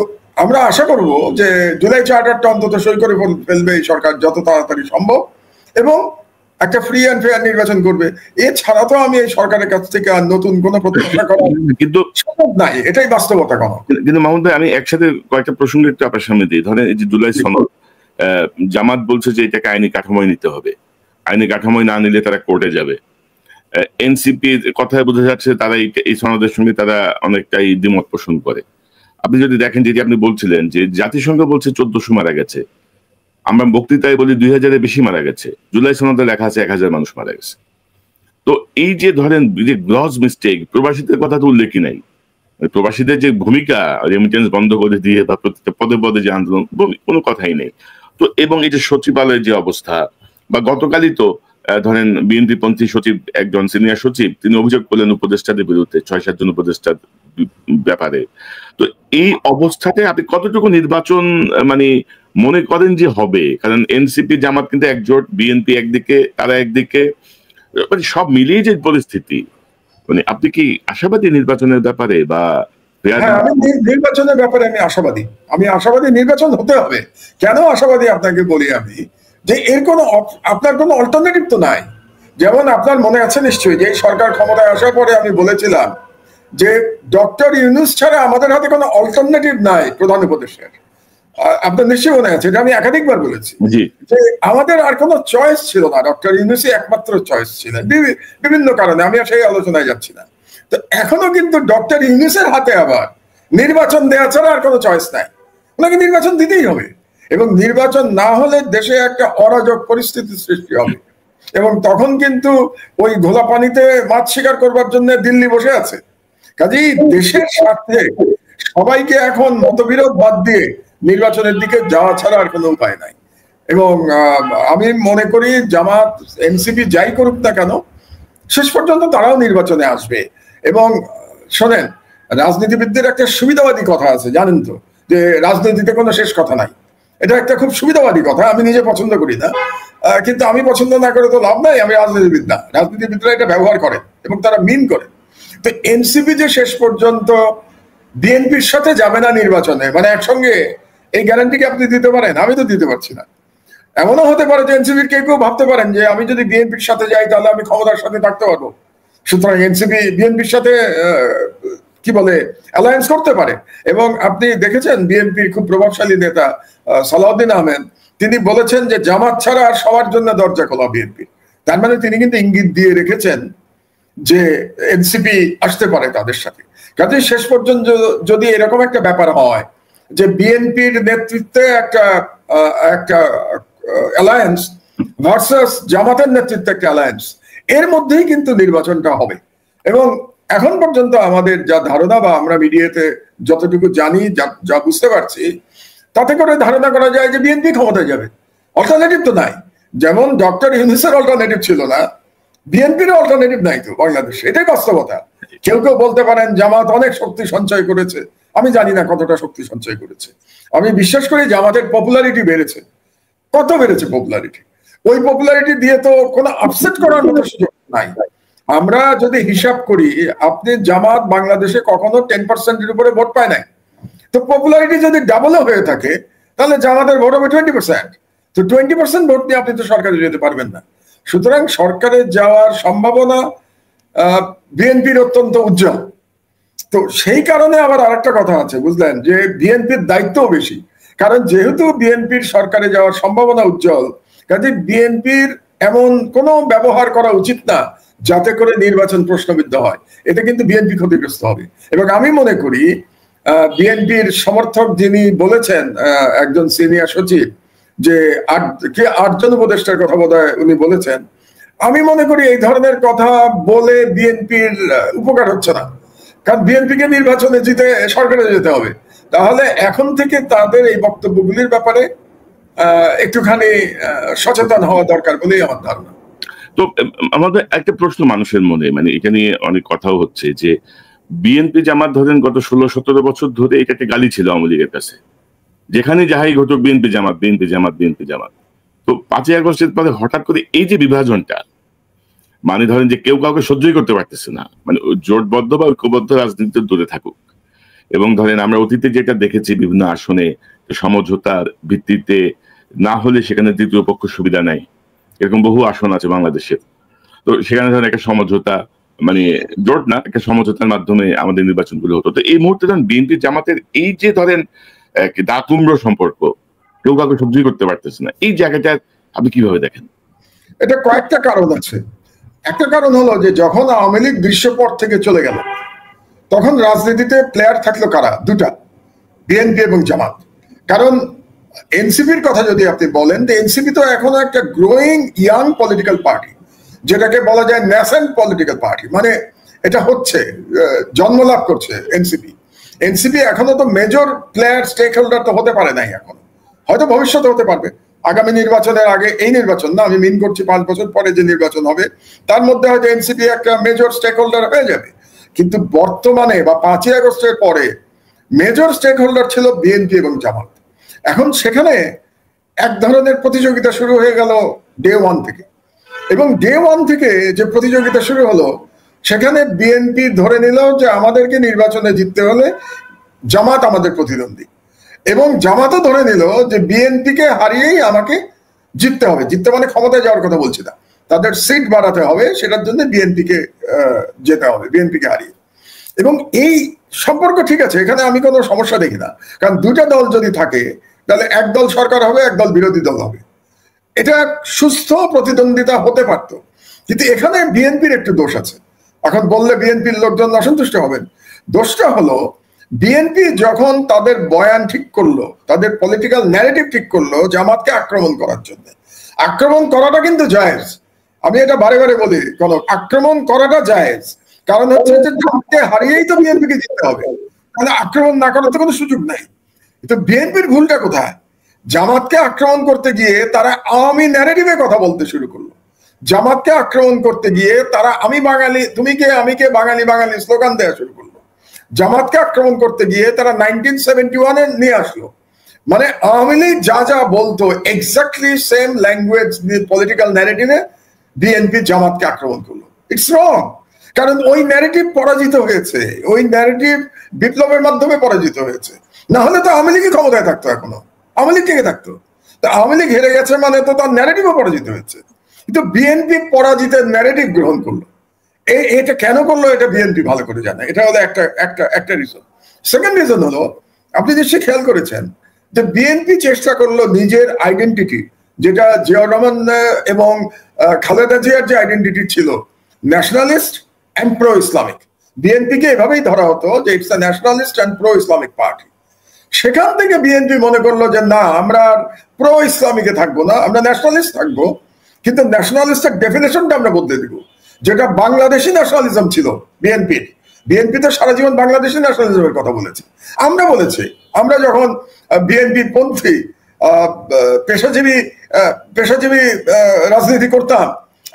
আমরা আশা করব যে জুলাই চার্টারটা অন্তত সই করে ফেলবে এই সরকার যত তাড়াতাড়ি সম্ভব, এবং একটা ফ্রি অ্যান্ড ফেয়ার নির্বাচন করবে। এছাড়া তো আমি এই সরকারের কাছ থেকে আর নতুন কোনো প্রত্যাশা করা কিন্তু সম্ভব নাই, এটাই বাস্তবতা। কিন্তু মাহমুদ ভাই, আমি একসাথে কয়েকটা প্রসঙ্গ একটু আপনার সামনে দিই। ধরেন এই যে জুলাই সনদ, জামাত বলছে যে এটাকে আইনি কাঠামোয় নিতে হবে, আইনি কাঠামোয় না নিলে তারা কোর্টে যাবে। এনসিপির কথায় বোঝা যাচ্ছে তারা এই সনদের সঙ্গে তারা অনেকটাই দ্বিমত পোষণ করে। আপনি যদি দেখেন, যেটি আপনি বলছিলেন যে জাতিসংঘ বলছে 1400 মারা গেছে, আমরা বক্তৃতায় বলি 2000-এর বেশি মারা গেছে, জুলাই সনদে লেখা আছে 1000 মানুষ মারা গেছে। তো এই যে ধরেন যে গ্রস মিস্টেক, প্রবাসীদের কথা তো উল্লেখই নাই। প্রবাসীদের যে ভূমিকা, রেমিটেন্স বন্ধ করে দিয়ে বা প্রত্যেকটা পদে পদে যে আন্দোলন, কোনো কথাই নেই। তো এবং এই যে সচিবালয়ের যে অবস্থা, বা গতকালই তো ধরেন বিএনপি পন্থী সচিব, একজন সিনিয়র সচিব, তিনি অভিযোগ করলেন উপদেষ্টাদের বিরুদ্ধে 6-7 জন উপদেষ্টার ব্যাপারে। তো এই অবস্থাতে আপনি কতটুকু নির্বাচন মানে মনে করেন যে হবে? কারণ এনসিপি জামাত কিন্তু একজোট, বিএনপি একদিকে, তারা একদিকে, মানে সব মিলিয়ে যে পরিস্থিতি, মানে আপনি কি আশাবাদী নির্বাচনের ব্যাপারে? বা নির্বাচনের ব্যাপারে আমি আশাবাদী নির্বাচন হতে হবে। কেন আশাবাদী আপনাকে বলি আমি, যে এর কোনো আপনার কোনো অল্টারনেটিভ তো নাই। যেমন আপনার মনে আছে নিশ্চয়ই যে সরকার ক্ষমতায় আসার পরে আমি বলেছিলাম যে ডক্টর ইউনূস ছাড়া আমাদের হাতে কোনো অল্টারনেটিভ নাই প্রধান উপদেষ্টার। আপনার নিশ্চয়ই মনে আছে, এটা আমি একাধিকবার বলেছি যে আমাদের আর কোনো চয়েস ছিল না, ডক্টর ইউনূসই একমাত্র চয়েস ছিলেন বিভিন্ন কারণে, আমি আর সেই আলোচনায় যাচ্ছি না। তো এখনো কিন্তু ডক্টর ইউনূসের হাতে আবার নির্বাচন দেওয়া ছাড়া আর কোনো চয়েস নাই, ওনাকে নির্বাচন দিতেই হবে। এবং নির্বাচন না হলে দেশে একটা অরাজক পরিস্থিতির সৃষ্টি হবে, এবং তখন কিন্তু ওই ঘোলা পানিতে মাছ শিকার করবার জন্য দিল্লি বসে আছে। কাজেই দেশের স্বার্থে সবাইকে এখন মতবিরোধ বাদ দিয়ে নির্বাচনের দিকে যাওয়া ছাড়া আর কোনো উপায় নাই। এবং আমি মনে করি জামাত, এনসিপি যাই করুক না কেন, শেষ পর্যন্ত তারাও নির্বাচনে আসবে। এবং শোনেন, রাজনীতিবিদদের একটা সুবিধাবাদী কথা আছে, জানেন তো, যে রাজনীতিতে কোনো শেষ কথা নাই। এটা একটা খুব সুবিধাবাদী কথা, আমি নিজে পছন্দ করি না, কিন্তু আমি পছন্দ না করে তো লাভ নাই, আমি রাজনীতিবিদ না। রাজনীতিবিদরা এটা ব্যবহার করে এবং তারা মিন করে। তো এনসিপি যে শেষ পর্যন্ত বিএনপির সাথে যাবে না নির্বাচনে, মানে একসঙ্গে, এই গ্যারান্টি কি আপনি দিতে পারেন? আমি তো দিতে পারছি না। এমনও হতে পারে যে এনসিপির কেউ কেউ ভাবতে পারেন যে আমি যদি বিএনপির সাথে যাই তাহলে আমি ক্ষমতার সাথে থাকতে পারবো, সুতরাং এনসিপি বিএনপির সাথে কি বলে অ্যালায়েন্স করতে পারে। এবং আপনি দেখেছেন বিএনপির খুব প্রভাবশালী নেতা সালাউদ্দিন আহমেদ, তিনি বলেছেন যে জামাত ছাড়া আর সবার জন্য দরজা খোলা বিএনপির। তার মানে তিনি কিন্তু ইঙ্গিত দিয়ে রেখেছেন যে এনসিপি আসতে পারে তাদের সাথে। কাজে শেষ পর্যন্ত যদি এরকম একটা ব্যাপার হয় যে বিএনপির নেতৃত্বে একটা অ্যালায়েন্স ভার্সাস জামাতের নেতৃত্বে একটা অ্যালায়েন্স, এর মধ্যেই কিন্তু নির্বাচনটা হবে। এবং এখন পর্যন্ত আমাদের যা ধারণা, বা আমরা মিডিয়াতে যতটুকু জানি, যা বুঝতে পারছি, তাতে করে ধারণা করা যায় যে বিএনপি ক্ষমতায় যাবে, অল্টারনেটিভ তো নাই। যেমন ডক্টর ইউনূসের অল্টারনেটিভ ছিল না, বিএনপির অল্টারনেটিভ নাই তো বাংলাদেশে, এটাই বাস্তবতা। কেউ কেউ বলতে পারেন জামাত অনেক শক্তি সঞ্চয় করেছে, আমি জানি না কতটা শক্তি সঞ্চয় করেছে। আমি বিশ্বাস করি জামাতের পপুলারিটি বেড়েছে। কত বেড়েছে পপুলারিটি? ওই পপুলারিটি দিয়ে তো কোনো আপসেট করার মতো সুযোগ নাই। আমরা যদি হিসাব করি, আপনি জামাত বাংলাদেশে কখনো 10%-এর উপরে ভোট পায় নাই। তো পপুলারিটি যদি ডাবলও হয়ে থাকে তাহলে জামাতের ভোট হবে 20%। তো 20% ভোট নিয়ে আপনি তো সরকারে যেতে পারবেন না। সুতরাং সরকারে যাওয়ার সম্ভাবনা বিএনপির অত্যন্ত উজ্জ্বল। তো সেই কারণে আবার আরেকটা কথা আছে, বুঝলেন, যে বিএনপির দায়িত্বও বেশি। কারণ যেহেতু বিএনপির সরকারে যাওয়ার সম্ভাবনা উজ্জ্বল, কাজে বিএনপির এমন কোনো ব্যবহার করা উচিত না যাতে করে নির্বাচন প্রশ্নবিদ্ধ হয়। এটা কিন্তু বিএনপি ক্ষতিগ্রস্ত হবে। এবং আমি মনে করি বিএনপির সমর্থক যিনি বলেছেন, একজন সিনিয়র সচিব, যে 8জন উপদেষ্টার কথা বোধহয় উনি বলেছেন, আমি মনে করি এই ধরনের কথা বলে বিএনপির উপকার হচ্ছে না। কারণ বিএনপিকে নির্বাচনে জিতে সরকারে যেতে হবে। তাহলে এখন থেকে তাদের এই বক্তব্যগুলির ব্যাপারে একটুখানি সচেতন হওয়া দরকার বলেই আমার ধারণা। তো আমাদের একটা প্রশ্ন মানুষের মনে, মানে এটা নিয়ে অনেক কথাও হচ্ছে যে বিএনপি জামাত ধরেন গত 16-17 বছর ধরে এটাকে গালি ছিল আওয়ামী লীগের কাছে, যেখানে যাহাই ঘটুক বিএনপি জামাত, বিএনপি জামাত, বিএনপি জামাত। তো 5ই আগস্টের পরে হঠাৎ করে এই যে বিভাজনটা, মানে ধরেন যে কেউ কাউকে সহ্যই করতে পারতেছে না, মানে জোটবদ্ধ বা ঐক্যবদ্ধ রাজনীতিতে দূরে থাকুক। এবং ধরেন আমরা অতীতে যেটা দেখেছি বিভিন্ন আসনে সমঝোতার ভিত্তিতে না হলে সেখানে তৃতীয় পক্ষ সুবিধা নেয়, এরকম বহু আসন আছে বাংলাদেশের। তো সেখানে ধরেন একটা সমঝোতা, মানে জোট না, একটা সমঝোতার মাধ্যমে আমাদের নির্বাচনগুলো হতো। তো এই মুহূর্তে ধরেন বিএনপি জামাতের এই যে ধরেন দা কুমড়ো সম্পর্ক, কেউ কাউকে সহ্যই করতে পারতেছে না, এই জায়গাটা আপনি কিভাবে দেখেন? এটা কয়েকটা কারণ আছে। একটা কারণ হলো যে যখন আওয়ামী লীগ দৃশ্যপট থেকে চলে গেল, তখন রাজনীতিতে প্লেয়ার থাকলো কারা? দুটা, বিএনপি এবং জামাত। কারণ এনসিপির কথা যদি আপনি বলেন, তো এনসিপি তো এখনো একটা গ্রোয়িং ইয়াং পলিটিক্যাল পার্টি, যেটাকে বলা যায় ন্যাসেন্ট পলিটিক্যাল পার্টি, মানে এটা হচ্ছে জন্মলাভ করছে এনসিপি। এনসিপি এখনো তো মেজর প্লেয়ার, স্টেক হোল্ডার তো হতে পারে নাই এখন, হয়তো ভবিষ্যতে হতে পারবে। আগামী নির্বাচনের আগে, এই নির্বাচন না, আমি মিন করছি 5 বছর পরে যে নির্বাচন হবে, তার মধ্যে হয়তো এনসিপি একটা মেজর স্টেক হোল্ডার হয়ে যাবে। কিন্তু বর্তমানে বা 5ই আগস্টের পরে মেজর স্টেক হোল্ডার ছিল বিএনপি এবং জামাত। এখন সেখানে এক ধরনের প্রতিযোগিতা শুরু হয়ে গেল ডে 1 থেকে, এবং ডে 1 থেকে যে প্রতিযোগিতা শুরু হলো, সেখানে বিএনপি ধরে নিল যে আমাদেরকে নির্বাচনে জিততে হলে জামাত আমাদের প্রতিদ্বন্দ্বী, এবং জামাতও ধরে নিল যে বিএনপিকে হারিয়েই আমাকে জিততে হবে। জিততে মানে ক্ষমতায় যাওয়ার কথা বলছি না, তাদের সিট বাড়াতে হবে, সেটার জন্য বিএনপিকে যেতে হবে, বিএনপিকে হারিয়ে। এবং এই সম্পর্ক ঠিক আছে, এখানে আমি কোনো সমস্যা দেখি না, কারণ দুটা দল যদি থাকে তাহলে এক দল সরকার হবে, এক দল বিরোধী দল হবে, এটা সুস্থ প্রতিদ্বন্দ্বিতা হতে পারত। কিন্তু এখানে বিএনপির একটু দোষ আছে। এখন বললে বিএনপির লোকজন অসন্তুষ্ট হবেন। দোষটা হলো, বিএনপি যখন তাদের বয়ান ঠিক করলো, তাদের পলিটিক্যাল ন্যারেটিভ ঠিক করলো জামাতকে আক্রমণ করার জন্য, আক্রমণ করাটা কিন্তু জায়েজ। আমি এটা বারে বারে বলি, কোন আক্রমণ করাটা জায়েজ, কারণ হচ্ছে যে জামাতকে হারিয়েই তো বিএনপিকে জিততে হবে, তাহলে আক্রমণ না করার তো কোনো সুযোগ নাই। তো বিএনপির ভুলটা কোথায়? জামাতকে আক্রমণ করতে গিয়ে তারা আওয়ামী ন্যারেটিভে কথা বলতে শুরু করলো। জামাতকে আক্রমণ করতে গিয়ে তারা আমি বাঙালি, তুমি কে, আমি কে, বাঙালি বাঙালি স্লোগান দেওয়া শুরু করলো। জামাতকে আক্রমণ করতে গিয়ে তারা 1971-এ নিয়ে আসলো, মানে আওয়ামী লীগ যা যা বলতো এক্স্যাক্টলি সেম ল্যাঙ্গুয়েজ পলিটিক্যাল ন্যারেটিভে বিএনপি জামাতকে আক্রমণ করলো। ইটস রং, কারণ ওই ন্যারেটিভ পরাজিত হয়েছে, ওই ন্যারেটিভ বিপ্লবের মাধ্যমে পরাজিত হয়েছে। না হলে তো আওয়ামী লীগই ক্ষমতায় থাকতো, এখনো আওয়ামী লীগ টিকে থাকতো। তো আওয়ামী লীগ হেরে গেছে মানে তো তার ন্যারেটিভও পরাজিত হয়েছে। কিন্তু বিএনপি পরাজিতের ন্যারেটিভ গ্রহণ করলো। এটা কেন করলো এটা বিএনপি ভালো করে জানে। এটা হলো একটা রিজন। সেকেন্ড রিজন হলো, আপনি নিশ্চয়ই খেয়াল করেছেন যে বিএনপি চেষ্টা করলো নিজের আইডেন্টিটি, যেটা জিয়াউর রহমান এবং খালেদা জিয়ার যে আইডেন্টিটি ছিল, ন্যাশনালিস্ট অ্যান্ড প্রো ইসলামিক। বিএনপিকে এভাবেই ধরা হতো যে it's a nationalist and pro Islamic party. সেখান থেকে বিএনপি মনে করলো যে না, আমরা প্রো ইসলামিকে থাকবো না, আমরা ন্যাশনালিস্ট থাকবো, কিন্তু ন্যাশনালিস্টের ডেফিনেশনটা আমরা বদলে দিব। যেটা বাংলাদেশি ন্যাশনালিজম ছিল বিএনপির, বিএনপি তো সারা জীবন বাংলাদেশি ন্যাশনালিজমের কথা বলেছে। আমরা বলেছি, আমরা যখন বিএনপি পন্থী পেশাজীবী রাজনীতি করতাম,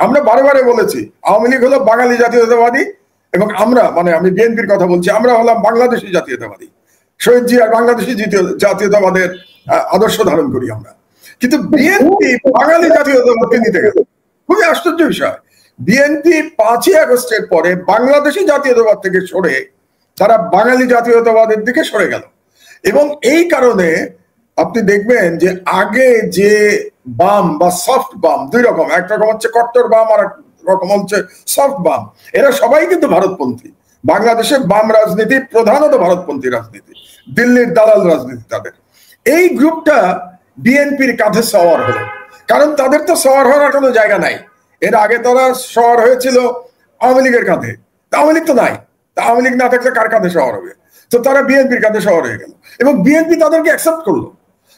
আমরা বারে বারে বলেছি আওয়ামী লীগ হলো বাঙালি জাতীয়তাবাদী, এবং আমরা, মানে আমি বিএনপির কথা বলছি, আমরা হলাম বাংলাদেশি জাতীয়তাবাদী। শহীদ জিয়ার বাংলাদেশি জাতীয়তাবাদের আদর্শ ধারণ করি আমরা। কিন্তু বিএনপি বাঙালি জাতীয়তাবাদকে নিতে গেল। খুবই আশ্চর্য বিষয়, বিএনপি 5ই আগস্টের পরে বাংলাদেশি জাতীয়তাবাদ থেকে সরে তারা বাঙালি জাতীয়তাবাদের দিকে সরে গেল। এবং এই কারণে আপনি দেখবেন যে আগে যে বাম বা সফট বাম, দুই রকম, এক রকম হচ্ছে কট্টর বাম আর এক রকম হচ্ছে সফট বাম, এরা সবাই কিন্তু ভারতপন্থী। বাংলাদেশের বাম রাজনীতি প্রধানত ভারতপন্থী রাজনীতি, দিল্লির দালাল রাজনীতি তাদের। এই গ্রুপটা বিএনপির কাঁধে সওয়ার হলো, কারণ তাদের তো সওয়ার হওয়ার কোনো জায়গা নাই। এর আগে তারা সওয়ার হয়েছিল আওয়ামী লীগের কাঁধে, আওয়ামী লীগ তো নাই, আওয়ামী লীগ না থাকলে কার কাঁধে সওয়ার হবে? তো তারা বিএনপির কাঁধে সওয়ার হয়ে গেল, এবং বিএনপি তাদেরকে অ্যাকসেপ্ট করলো।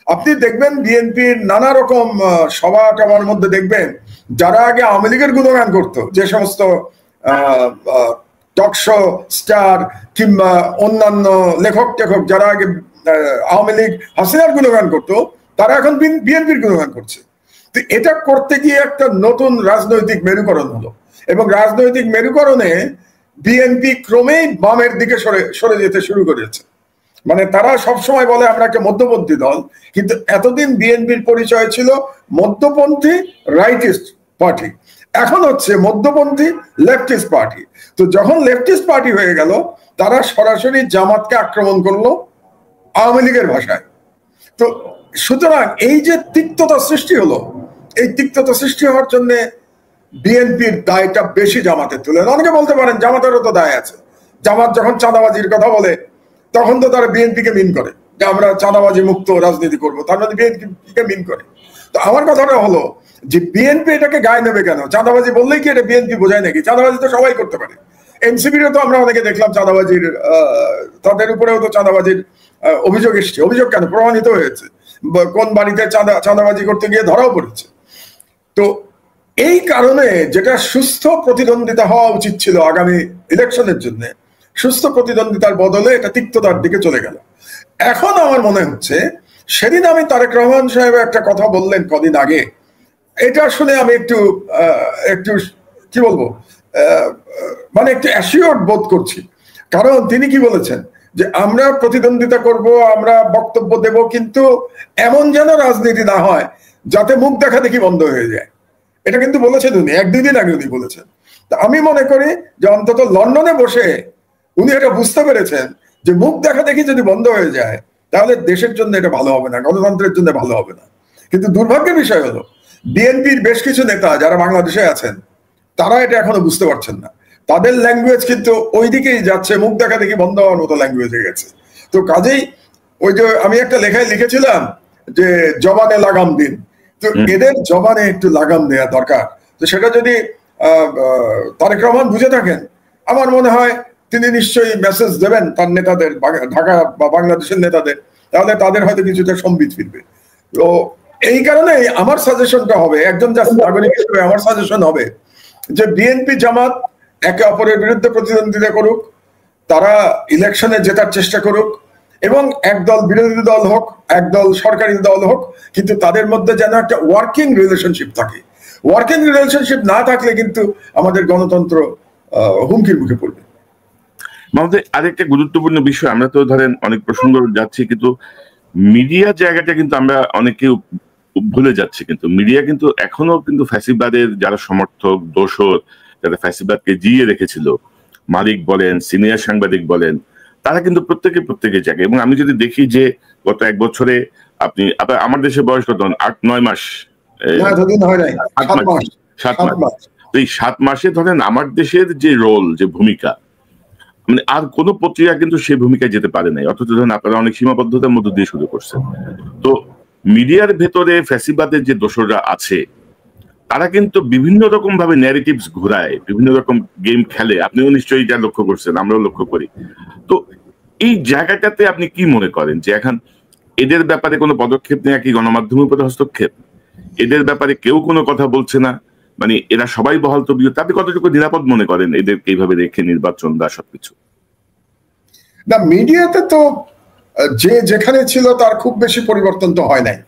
আপনি দেখবেন বিএনপির নানা রকম সভা টভার মধ্যে দেখবেন যারা আগে আওয়ামী লীগের গুণগান করতো, যে সমস্ত টকশো স্টার কিংবা অন্যান্য লেখক টেখক যারা আগে আওয়ামী লীগ হাসিনার গুণগান করতো, তারা এখন বিএনপির গুণগান করছে। তো এটা করতে গিয়ে একটা নতুন রাজনৈতিক মেরুকরণ হলো, এবং রাজনৈতিক মেরুকরণে বিএনপি ক্রমেই বামের দিকে সরে যেতে শুরু করেছে। মানে তারা সবসময় বলে আমরা একটা মধ্যপন্থী দল, কিন্তু এতদিন বিএনপির পরিচয় ছিল মধ্যপন্থী রাইটিস্ট পার্টি, এখন হচ্ছে মধ্যপন্থী লেফটিস্ট পার্টি। তো যখন লেফটিস্ট পার্টি হয়ে গেল, তারা সরাসরি জামাতকে আক্রমণ করলো আওয়ামী লীগের ভাষায়। তো সুতরাং এই যে তিক্ততা সৃষ্টি হলো, এই তিক্ততা সৃষ্টি হওয়ার জন্য বিএনপির দায়টা বেশি জামাতের তুলে। অনেকে বলতে পারেন জামাতেরও তো দায় আছে। জামাত যখন চাঁদাবাজির কথা বলে তখন তো তারা বিএনপিকে মিন করে যে আমরা চাঁদাবাজি মুক্ত রাজনীতি করবো, তার মধ্যে বিএনপিকে মিন করে। তো আমার কথাটা হলো যে বিএনপি এটাকে গায়ে নেবে কেন? চাঁদাবাজি বললেই কি এটা বিএনপি বোঝায় নাকি? চাঁদাবাজি তো সবাই করতে পারে। এনসিপিরও তো আমরা অনেকে দেখলাম চাঁদাবাজির, তাদের উপরেও তো চাঁদাবাজির অভিযোগ এসছে। অভিযোগ কেন? প্রমাণিত হয়েছে, কোন বাড়িতে চাঁদাবাজি করতে গিয়ে ধরাও পড়েছে। তো এই কারণে যেটা সুস্থ প্রতিদ্বন্দ্বিতা হওয়া উচিত ছিল আগামী ইলেকশনের জন্য, সুস্থ প্রতিদ্বন্দ্বিতার বদলে এটা তিক্ততার দিকে চলে গেল। এখন আমার মনে হচ্ছে সেদিন আমি তারেক রহমান সাহেব একটা কথা বললেন কদিন আগে, এটা শুনে আমি একটু একটু কি বলবো, মানে একটু অ্যাসিওর্ড বোধ করছি। কারণ তিনি কি বলেছেন যে আমরা প্রতিদ্বন্দ্বিতা করব, আমরা বক্তব্য দেব, কিন্তু এমন যেন রাজনীতি না হয় যাতে মুখ দেখা দেখি বন্ধ হয়ে যায়। এটা কিন্তু বলেছেন উনি, 1-2 দিন আগে উনি বলেছেন। তা আমি মনে করি যে অন্তত লন্ডনে বসে উনি এটা বুঝতে পেরেছেন যে মুখ দেখা দেখি যদি বন্ধ হয়ে যায় তাহলে দেশের জন্য এটা ভালো হবে না, গণতন্ত্রের জন্য ভালো হবে না। কিন্তু দুর্ভাগ্যের বিষয় হলো বিএনপির বেশ কিছু নেতা যারা বাংলাদেশে আছেন তারা এটা এখনো বুঝতে পারছেন না। তাদের ল্যাঙ্গুয়েজ কিন্তু ওই দিকেই যাচ্ছে, মুখ দেখা দেখি বন্ধ হওয়ার মতো ল্যাঙ্গুয়েজ হয়ে গেছে। তো কাজেই ওই যে আমি একটা লেখায় লিখেছিলাম যে জবানে লাগাম দিন, তো এদের জবানে একটু লাগাম দেওয়া দরকার। তো সেটা যদি তারেক রহমান বুঝে থাকেন, আমার মনে হয় তিনি নিশ্চয়ই মেসেজ দেবেন তার নেতাদের, ঢাকা বা বাংলাদেশের নেতাদের, তাহলে তাদের হয়তো কিছুটা সম্বিত ফিরবে। তো এই কারণে আমার সাজেশনটা হবে, একজন নাগরিক হিসেবে আমার সাজেশন হবে যে বিএনপি জামাত একে অপরের বিরুদ্ধে প্রতিদ্বন্দ্বিতা করুক, তারা ইলেকশনে জেতার চেষ্টা করুক, এবং একদল বিরোধী দল হোক, একদল সরকারি দল হোক, কিন্তু তাদের মধ্যে যেন একটা ওয়ার্কিং রিলেশনশিপ থাকে। ওয়ার্কিং রিলেশনশিপ না থাকলে কিন্তু আমাদের গণতন্ত্র হুমকির মুখে পড়বে। আমাদের আরেকটা গুরুত্বপূর্ণ বিষয়, আমরা তো ধরেন অনেক প্রসঙ্গ যাচ্ছি, কিন্তু মিডিয়া জায়গাটা কিন্তু আমরা অনেকে ভুলে যাচ্ছি। কিন্তু মিডিয়া কিন্তু এখনো কিন্তু ফ্যাসিবাদের যারা সমর্থক, দোসর, যারা ফ্যাসিবাদকে জিয়ে রেখেছিল, মালিক বলেন, সিনিয়র সাংবাদিক বলেন, তারা কিন্তু প্রত্যেকে জায়গায়। এবং আমি যদি দেখি যে গত 1 বছরে আপনি আমার দেশে বয়স কত, 8-9 মাস, 7 মাস। তো এই 7 মাসে ধরেন আমার দেশের যে রোল, যে ভূমিকা, মানে আর কোন পত্রিকা কিন্তু সেই ভূমিকায় যেতে পারে নাই। অথচ ধরেন আপনারা অনেক সীমাবদ্ধতার মধ্যে দিয়ে শুরু করছেন। তো মিডিয়ার ভেতরে ফ্যাসিবাদের যে দোসররা আছে তারা কিন্তু বিভিন্ন রকম ভাবে ন্যারেটিভস ঘুরায়, বিভিন্ন রকম গেম খেলে। আপনিও নিশ্চয়ই এটা লক্ষ্য করছেন, আমরাও লক্ষ্য করি। তো এই জায়গাটাতে আপনি কি মনে করেন যে এখন এদের ব্যাপারে কোনো পদক্ষেপ নেওয়া কি গণমাধ্যমের উপরে হস্তক্ষেপ? এদের ব্যাপারে কেউ কোনো কথা বলছে না, মানে এরা সবাই বহাল তবিয়ত। আপনি কতটুকু নিরাপদ মনে করেন এদেরকে এইভাবে রেখে নির্বাচন বা সবকিছু? না, মিডিয়াতে তো যে যেখানে ছিল তার খুব বেশি পরিবর্তন তো হয় নাই।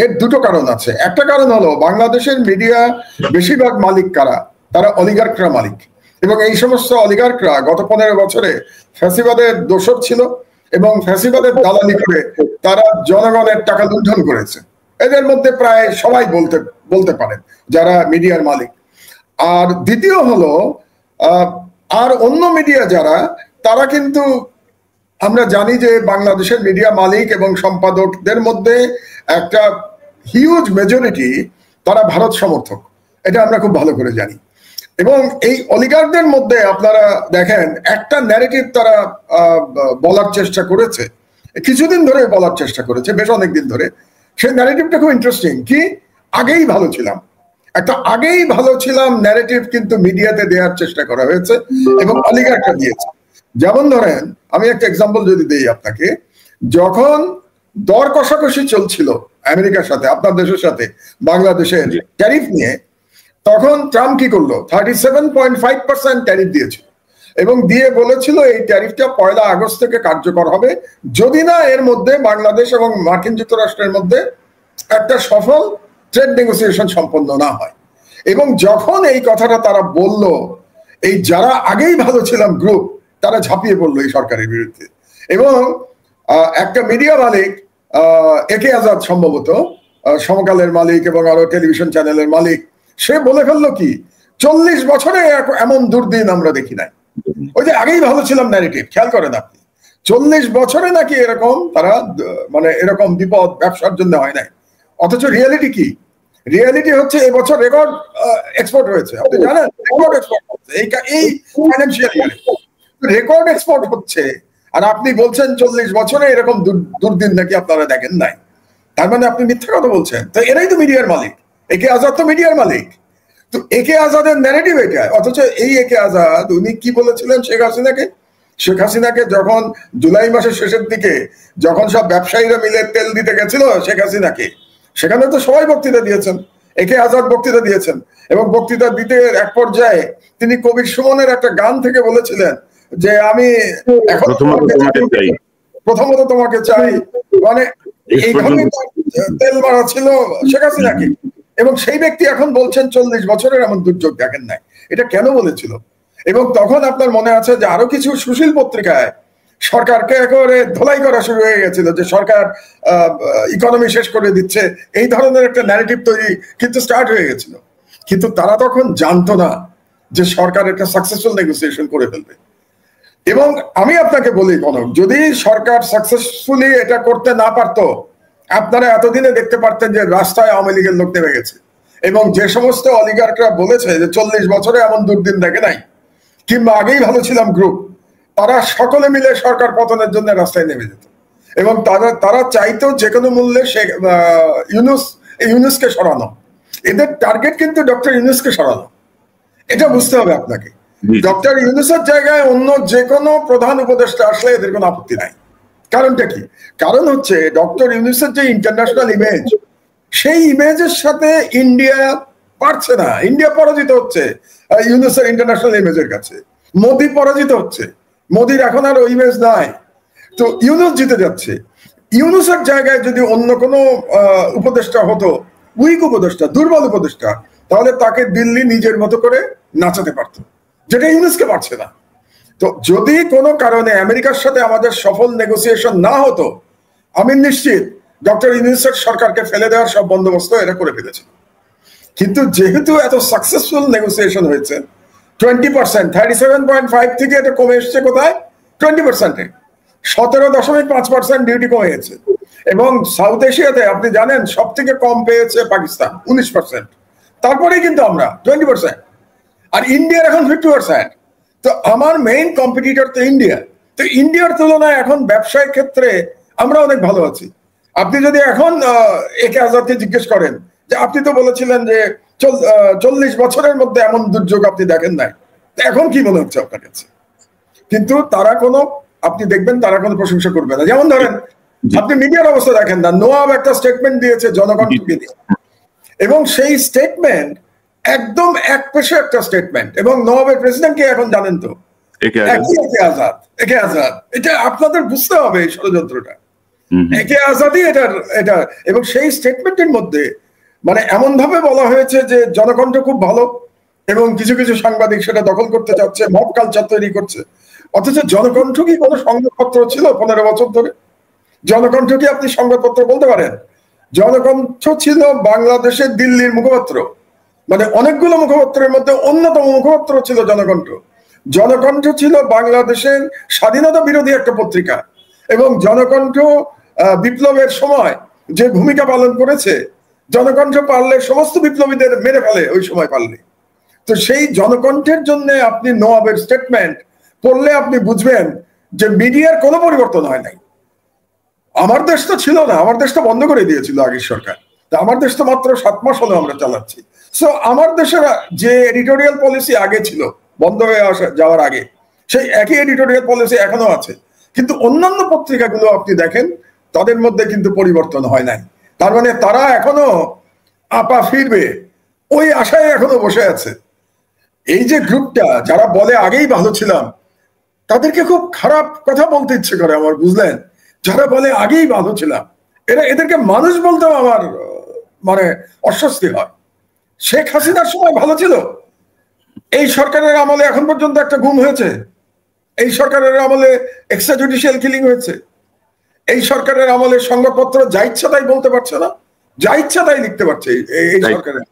এর দুটো কারণ আছে। একটা কারণ হলো বাংলাদেশের মিডিয়া বেশিরভাগ মালিক কারা, তারা অলিগার্করা মালিক, এবং এই সমস্ত অলিগার্করা গত 15 বছরে ফ্যাসিবাদের দোসর ছিল এবং ফ্যাসিবাদের দালালি করে তারা জনগণের টাকা লুণ্ঠন করেছে। এদের মধ্যে প্রায় সবাই বলতে পারেন যারা মিডিয়ার মালিক। আর দ্বিতীয় হলো আর অন্য মিডিয়া যারা, তারা কিন্তু আমরা জানি যে বাংলাদেশের মিডিয়া মালিক এবং সম্পাদকদের মধ্যে একটা হিউজ মেজরিটি তারা ভারত সমর্থক, এটা আমরা খুব ভালো করে জানি। এবং এই অলিগারদের মধ্যে আপনারা দেখেন একটা ন্যারেটিভ তারা বলার চেষ্টা করেছে, কিছুদিন ধরে বলার চেষ্টা করেছে, বেশ অনেকদিন ধরে। সেই ন্যারেটিভটা খুব ইন্টারেস্টিং, কি আগেই ভালো ছিলাম, একটা আগেই ভালো ছিলাম ন্যারেটিভ কিন্তু মিডিয়াতে দেওয়ার চেষ্টা করা হয়েছে এবং অলিগারটা দিয়েছে। যেমন ধরেন আমি একটা এক্সাম্পল যদি দেই আপনাকে, যখন দর কষাকষি চলছিল আমেরিকার সাথে, আপনার দেশের সাথে বাংলাদেশের ট্যারিফ নিয়ে, তখন ট্রাম্প কি করলো, 37.5% ট্যারিফ দিয়েছিল এবং দিয়ে বলেছিল এই ট্যারিফটা 1 আগস্ট থেকে কার্যকর হবে যদি না এর মধ্যে বাংলাদেশ এবং মার্কিন যুক্তরাষ্ট্রের মধ্যে একটা সফল ট্রেড নেগোসিয়েশন সম্পন্ন না হয়। এবং যখন এই কথাটা তারা বলল, এই যারা আগেই ভালো ছিলাম গ্রুপ তারা ঝাঁপিয়ে পড়লো এই সরকারের বিরুদ্ধে। এবং একটা মিডিয়া মালিক, একে আজাদ সম্ভবত সমকালের মালিক এবং আরো টেলিভিশন চ্যানেলের মালিক, সে বলে ফেললো কি 40 বছরে এমন দুর্দিন আমরা দেখি নাই। ওই যে আগেই ভালো ছিলাম ন্যারেটিভ, খেয়াল করেন আপনি, 40 বছরে নাকি এরকম তারা মানে এরকম বিপদ ব্যবসার জন্য হয় নাই। অথচ রিয়েলিটি কি? রিয়েলিটি হচ্ছে এবছর রেকর্ড এক্সপোর্ট হয়েছে, আপনি জানেন, রেকর্ড এক্সপোর্ট হচ্ছে এই ফাইন্যান্সিয়াল ইয়ারে রেকর্ড এক্সপোর্ট হচ্ছে, আর আপনি বলছেন 40 বছরে এরকম দুর্দিন নাকি আপনারা দেখেন নাই। তার মানে আপনি মিথ্যা কথা বলছেন। তো এরাই তো মিডিয়ার মালিক, একে আজাদ তো মিডিয়ার মালিক। তো একে আজাদের ন্যারেটিভ এটা। অথচ এই একে আজাদ উনি কি বলেছিলেন শেখ হাসিনাকে যখন জুলাই মাসের শেষের দিকে যখন সব ব্যবসায়ীরা মিলে তেল দিতে গেছিল শেখ হাসিনাকে, সেখানে তো সবাই বক্তৃতা দিয়েছেন, একে আজাদ বক্তৃতা দিয়েছেন। এবং বক্তৃতা দিতে এক পর্যায়ে তিনি কবির সুমনের একটা গান থেকে বলেছিলেন যে আমি এখন প্রথমত তোমাকে চাই, মানে এইভাবে তেল মারা ছিল শেখ হাসিনাকে, এবং সেই ব্যক্তি এখন বলছেন 40 বছরের এমন দুর্যোগ দেখেন নাই। এটা কেন বলেছিল? এবং তখন আপনার মনে আছে যে আরো কিছু সুশীল পত্রিকায় সরকারকে একেবারে ধোলাই করা শুরু হয়ে গেছিল, যে সরকার ইকোনমি শেষ করে দিচ্ছে, এই ধরনের একটা ন্যারেটিভ তৈরি কিন্তু স্টার্ট হয়ে গেছিল। কিন্তু তারা তখন জানতো না যে সরকার একটা সাকসেসফুল নেগোসিয়েশন করে ফেলবে। এবং আমি আপনাকে বলি কনক, যদি সরকার সাকসেসফুলি এটা করতে না পারতো, আপনারা এতদিনে দেখতে পারতেন যে রাস্তায় আওয়ামী লীগের লোক নেমে গেছে, এবং যে সমস্ত অলিগার্করা বলেছে যে 40 বছরে এমন দুর্দিন দেখে নাই কিংবা আগেই ভালো ছিলাম গ্রুপ, তারা সকলে মিলে সরকার পতনের জন্য রাস্তায় নেমে যেত। এবং তারা চাইতো যে কোনো মূল্যে ইউনূসকে সরানো। এদের টার্গেট কিন্তু ডক্টর ইউনূসকে সরানো, এটা বুঝতে হবে আপনাকে। ডক্টর ইউনূসের জায়গায় অন্য যে কোনো প্রধান উপদেষ্টা আসলে এদের কোনো আপত্তি নাই। কারণটা কি? কারণ হচ্ছে ডক্টর ইউনূসের যে ইন্টারন্যাশনাল ইমেজ, সেই ইমেজের সাথে ইন্ডিয়া পারছে না। ইন্ডিয়া পরাজিত হচ্ছে ইউনূসের ইন্টারন্যাশনাল ইমেজের কাছে। মোদি পরাজিত হচ্ছে, মোদির এখন আর ওই ইমেজ নাই। তো ইউনূস জিতে যাচ্ছে। ইউনূসের জায়গায় যদি অন্য কোনো উপদেষ্টা হতো, উইক উপদেষ্টা, দুর্বল উপদেষ্টা, তাহলে তাকে দিল্লি নিজের মতো করে নাচাতে পারত, যেটা ইউনূসকে পারছে না। তো যদি কোনো কারণে আমেরিকার সাথে আমাদের সফল নেগোসিয়েশন না হতো, আমি নিশ্চিত ডক্টর ইউনূসের সরকারকে ফেলে দেওয়ার সব বন্দোবস্ত এরা করে ফেলেছে। কিন্তু যেহেতু এত সাকসেসফুল নেগোসিয়েশন হয়েছে, 20%, 37.5 থেকে এটা কমে এসছে কোথায়? 20%-এ। 17.5% ডিউটি কমে গেছে। এবং সাউথ এশিয়াতে আপনি জানেন সব থেকে কম পেয়েছে পাকিস্তান, 19%। তারপরেই কিন্তু আমরা 20%, আর ইন্ডিয়ার এখন 50%। তো আমার মেইন কম্পিটিটর তো ইন্ডিয়া। তো ইন্ডিয়ার তুলনায় এখন ব্যবসায়িক ক্ষেত্রে আমরা অনেক ভালো আছি। আপনি যদি এখন একে আজাদকে জিজ্ঞেস করেন যে আপনি তো বলেছিলেন যে 40 বছরের মধ্যে এমন দুর্যোগ আপনি দেখেন নাই, এখন কি মনে হচ্ছে আপনার কাছে? কিন্তু তারা কোনো, আপনি দেখবেন তারা কোনো প্রশংসা করবে না। যেমন ধরেন আপনি মিডিয়ার অবস্থা দেখেন না, নোয়াব একটা স্টেটমেন্ট দিয়েছে জনকণ্ঠকে দিয়ে, এবং সেই স্টেটমেন্ট একদম এক পেশে একটা স্টেটমেন্ট। এবং নোয়াবের প্রেসিডেন্ট কে এখন জানেন তো? একে আজাদ। এটা আপনাদের বুঝতে হবে এই ষড়যন্ত্রটা। একে আজাদই এটা। এবং সেই স্টেটমেন্টের মধ্যে মানে এমন ভাবে বলা হয়েছে যে জনকণ্ঠ খুব ভালো, এবং কিছু কিছু সাংবাদিক সেটা দখল করতে চাচ্ছে, মব কালচার তৈরি করছে। অথচ জনকণ্ঠ কি কোনো সংবাদপত্র ছিল 15 বছর ধরে? জনকণ্ঠ কি আপনি সংবাদপত্র বলতে পারেন? জনকণ্ঠ ছিল বাংলাদেশের দিল্লির মুখপাত্র, মানে অনেকগুলো মুখপাত্রের মধ্যে অন্যতম মুখপাত্র ছিল জনকণ্ঠ। জনকণ্ঠ ছিল বাংলাদেশের স্বাধীনতা বিরোধী একটা পত্রিকা, এবং জনকণ্ঠ বিপ্লবের সময় যে ভূমিকা পালন করেছে, জনকণ্ঠ পারলে সমস্ত বিপ্লবীদের মেরে ফেলে ওই সময় পারলে। তো সেই জনকণ্ঠের জন্য আপনি নোয়াবের স্টেটমেন্ট পড়লে আপনি বুঝবেন যে মিডিয়ার কোনো পরিবর্তন হয় নাই। আমার দেশ তো ছিল না, আমার দেশটা বন্ধ করে দিয়েছিল আগের সরকার। আমার দেশ তো মাত্র 7 মাস হলো আমরা চালাচ্ছি। সো আমার দেশের যে এডিটোরিয়াল পলিসি আগে ছিল বন্ধ হয়ে যাওয়ার আগে, সেই একই এডিটোরিয়াল পলিসি এখনো আছে। কিন্তু অন্যান্য পত্রিকাগুলো আপনি দেখেন তাদের মধ্যে কিন্তু পরিবর্তন হয় নাই। তার মানে তারা এখনো আপা ফিরবে ওই আশায় এখনো বসে আছে। এই যে গ্রুপটা যারা বলে আগেই ভালো ছিলাম, তাদেরকে খুব খারাপ কথা বলতে ইচ্ছে করে আমার, বুঝলেন? যারা বলে আগেই ভালো ছিলাম, এদেরকে মানুষ বলতেও আমার মানে অস্বস্তি হয়। শেখ হাসিনার সময় ভালো ছিল, এই সরকারের আমলে এখন পর্যন্ত একটা গুম হয়েছে, এই সরকারের আমলে এক্সট্রা জুডিশিয়াল কিলিং হয়েছে, এই সরকারের আমলে সংবাদপত্র যা ইচ্ছা তাই বলতে পারছে না, যা ইচ্ছা তাই লিখতে পারছে এই সরকারের।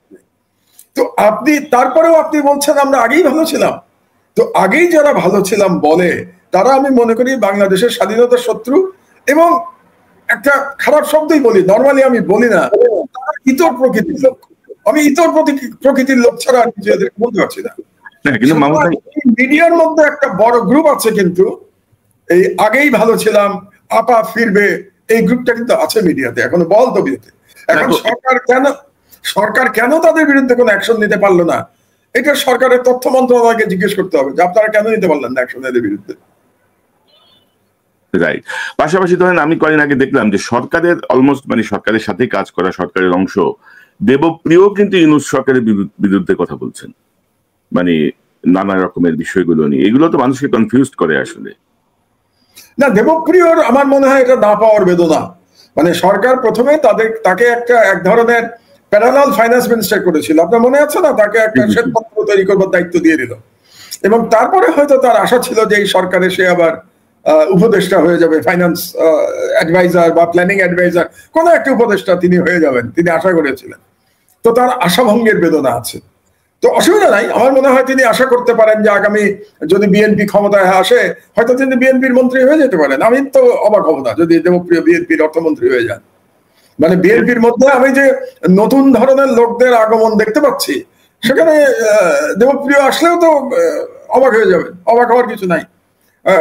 তো আপনি তারপরেও আপনি বলছেন আমরা আগেই ভালো ছিলাম। তো আগেই যারা ভালো ছিলাম বলে, তারা আমি মনে করি বাংলাদেশের স্বাধীনতার শত্রু। এবং একটা খারাপ শব্দই বলি, নর্মালি আমি বলি না, তারা ইতর প্রকৃতির লোক। আমি ইতর প্রকৃতির লোক ছাড়া নিজেদের বলতে পারছি না। মিডিয়ার মধ্যে একটা বড় গ্রুপ আছে, কিন্তু এই আগেই ভালো ছিলাম, আপা ফিরবে, এই গ্রুপটা কিন্তু আছে মিডিয়াতে এখনো বল তবিয়তে। এখন সরকার কেন তাদের বিরুদ্ধে কোনো অ্যাকশন নিতে পারলো না, এটা সরকারের তথ্য মন্ত্রণালয়কে জিজ্ঞেস করতে হবে যে আপনারা কেন নিতে পারলেন না অ্যাকশন এদের বিরুদ্ধে। রাইট। পাশাপাশি ধরেন আমি কয়েকদিন আগে দেখলাম যে সরকারের অলমোস্ট মানে সরকারের সাথে কাজ করা সরকারের অংশ দেবপ্রিয় কিন্তু ইউনূস সরকারের বিরুদ্ধে কথা বলছেন, মানে নানা রকমের বিষয়গুলো নিয়ে। এগুলো তো মানুষকে কনফিউজ করে আসলে। না, দেবপ্রিয়র আমার মনে হয় এটা না পাওয়ার বেদনা। মানে সরকার প্রথমে তাকে এক ধরনের প্যারালাল ফাইন্যান্স মিনিস্টার করেছিল, আপনার মনে আছে না? তাকে একটা শ্বেতপত্র তৈরি করবার দায়িত্ব দিয়ে দিল, এবং তারপরে হয়তো তার আশা ছিল যে এই সরকারে সে আবার উপদেষ্টা হয়ে যাবে, ফাইন্যান্স অ্যাডভাইজার বা প্ল্যানিং অ্যাডভাইজার, কোন একটা উপদেষ্টা তিনি হয়ে যাবেন, তিনি আশা করেছিলেন। তো তার আশাভঙ্গের বেদনা আছে। তো অসুবিধা নাই, আমার মনে হয় তিনি আশা করতে পারেন যে আগামী যদি বিএনপি ক্ষমতায় আসে হয়তো তিনি বিএনপির মন্ত্রী হয়ে যেতে পারেন। আমি তো অবাক হব না যদি দেবপ্রিয় বিএনপির অর্থমন্ত্রী হয়ে যান। মানে বিএনপির মধ্যে আমি যে নতুন ধরনের লোকদের আগমন দেখতে পাচ্ছি, সেখানে দেবপ্রিয় আসলেও তো অবাক হয়ে যাবেন, অবাক হওয়ার কিছু নাই।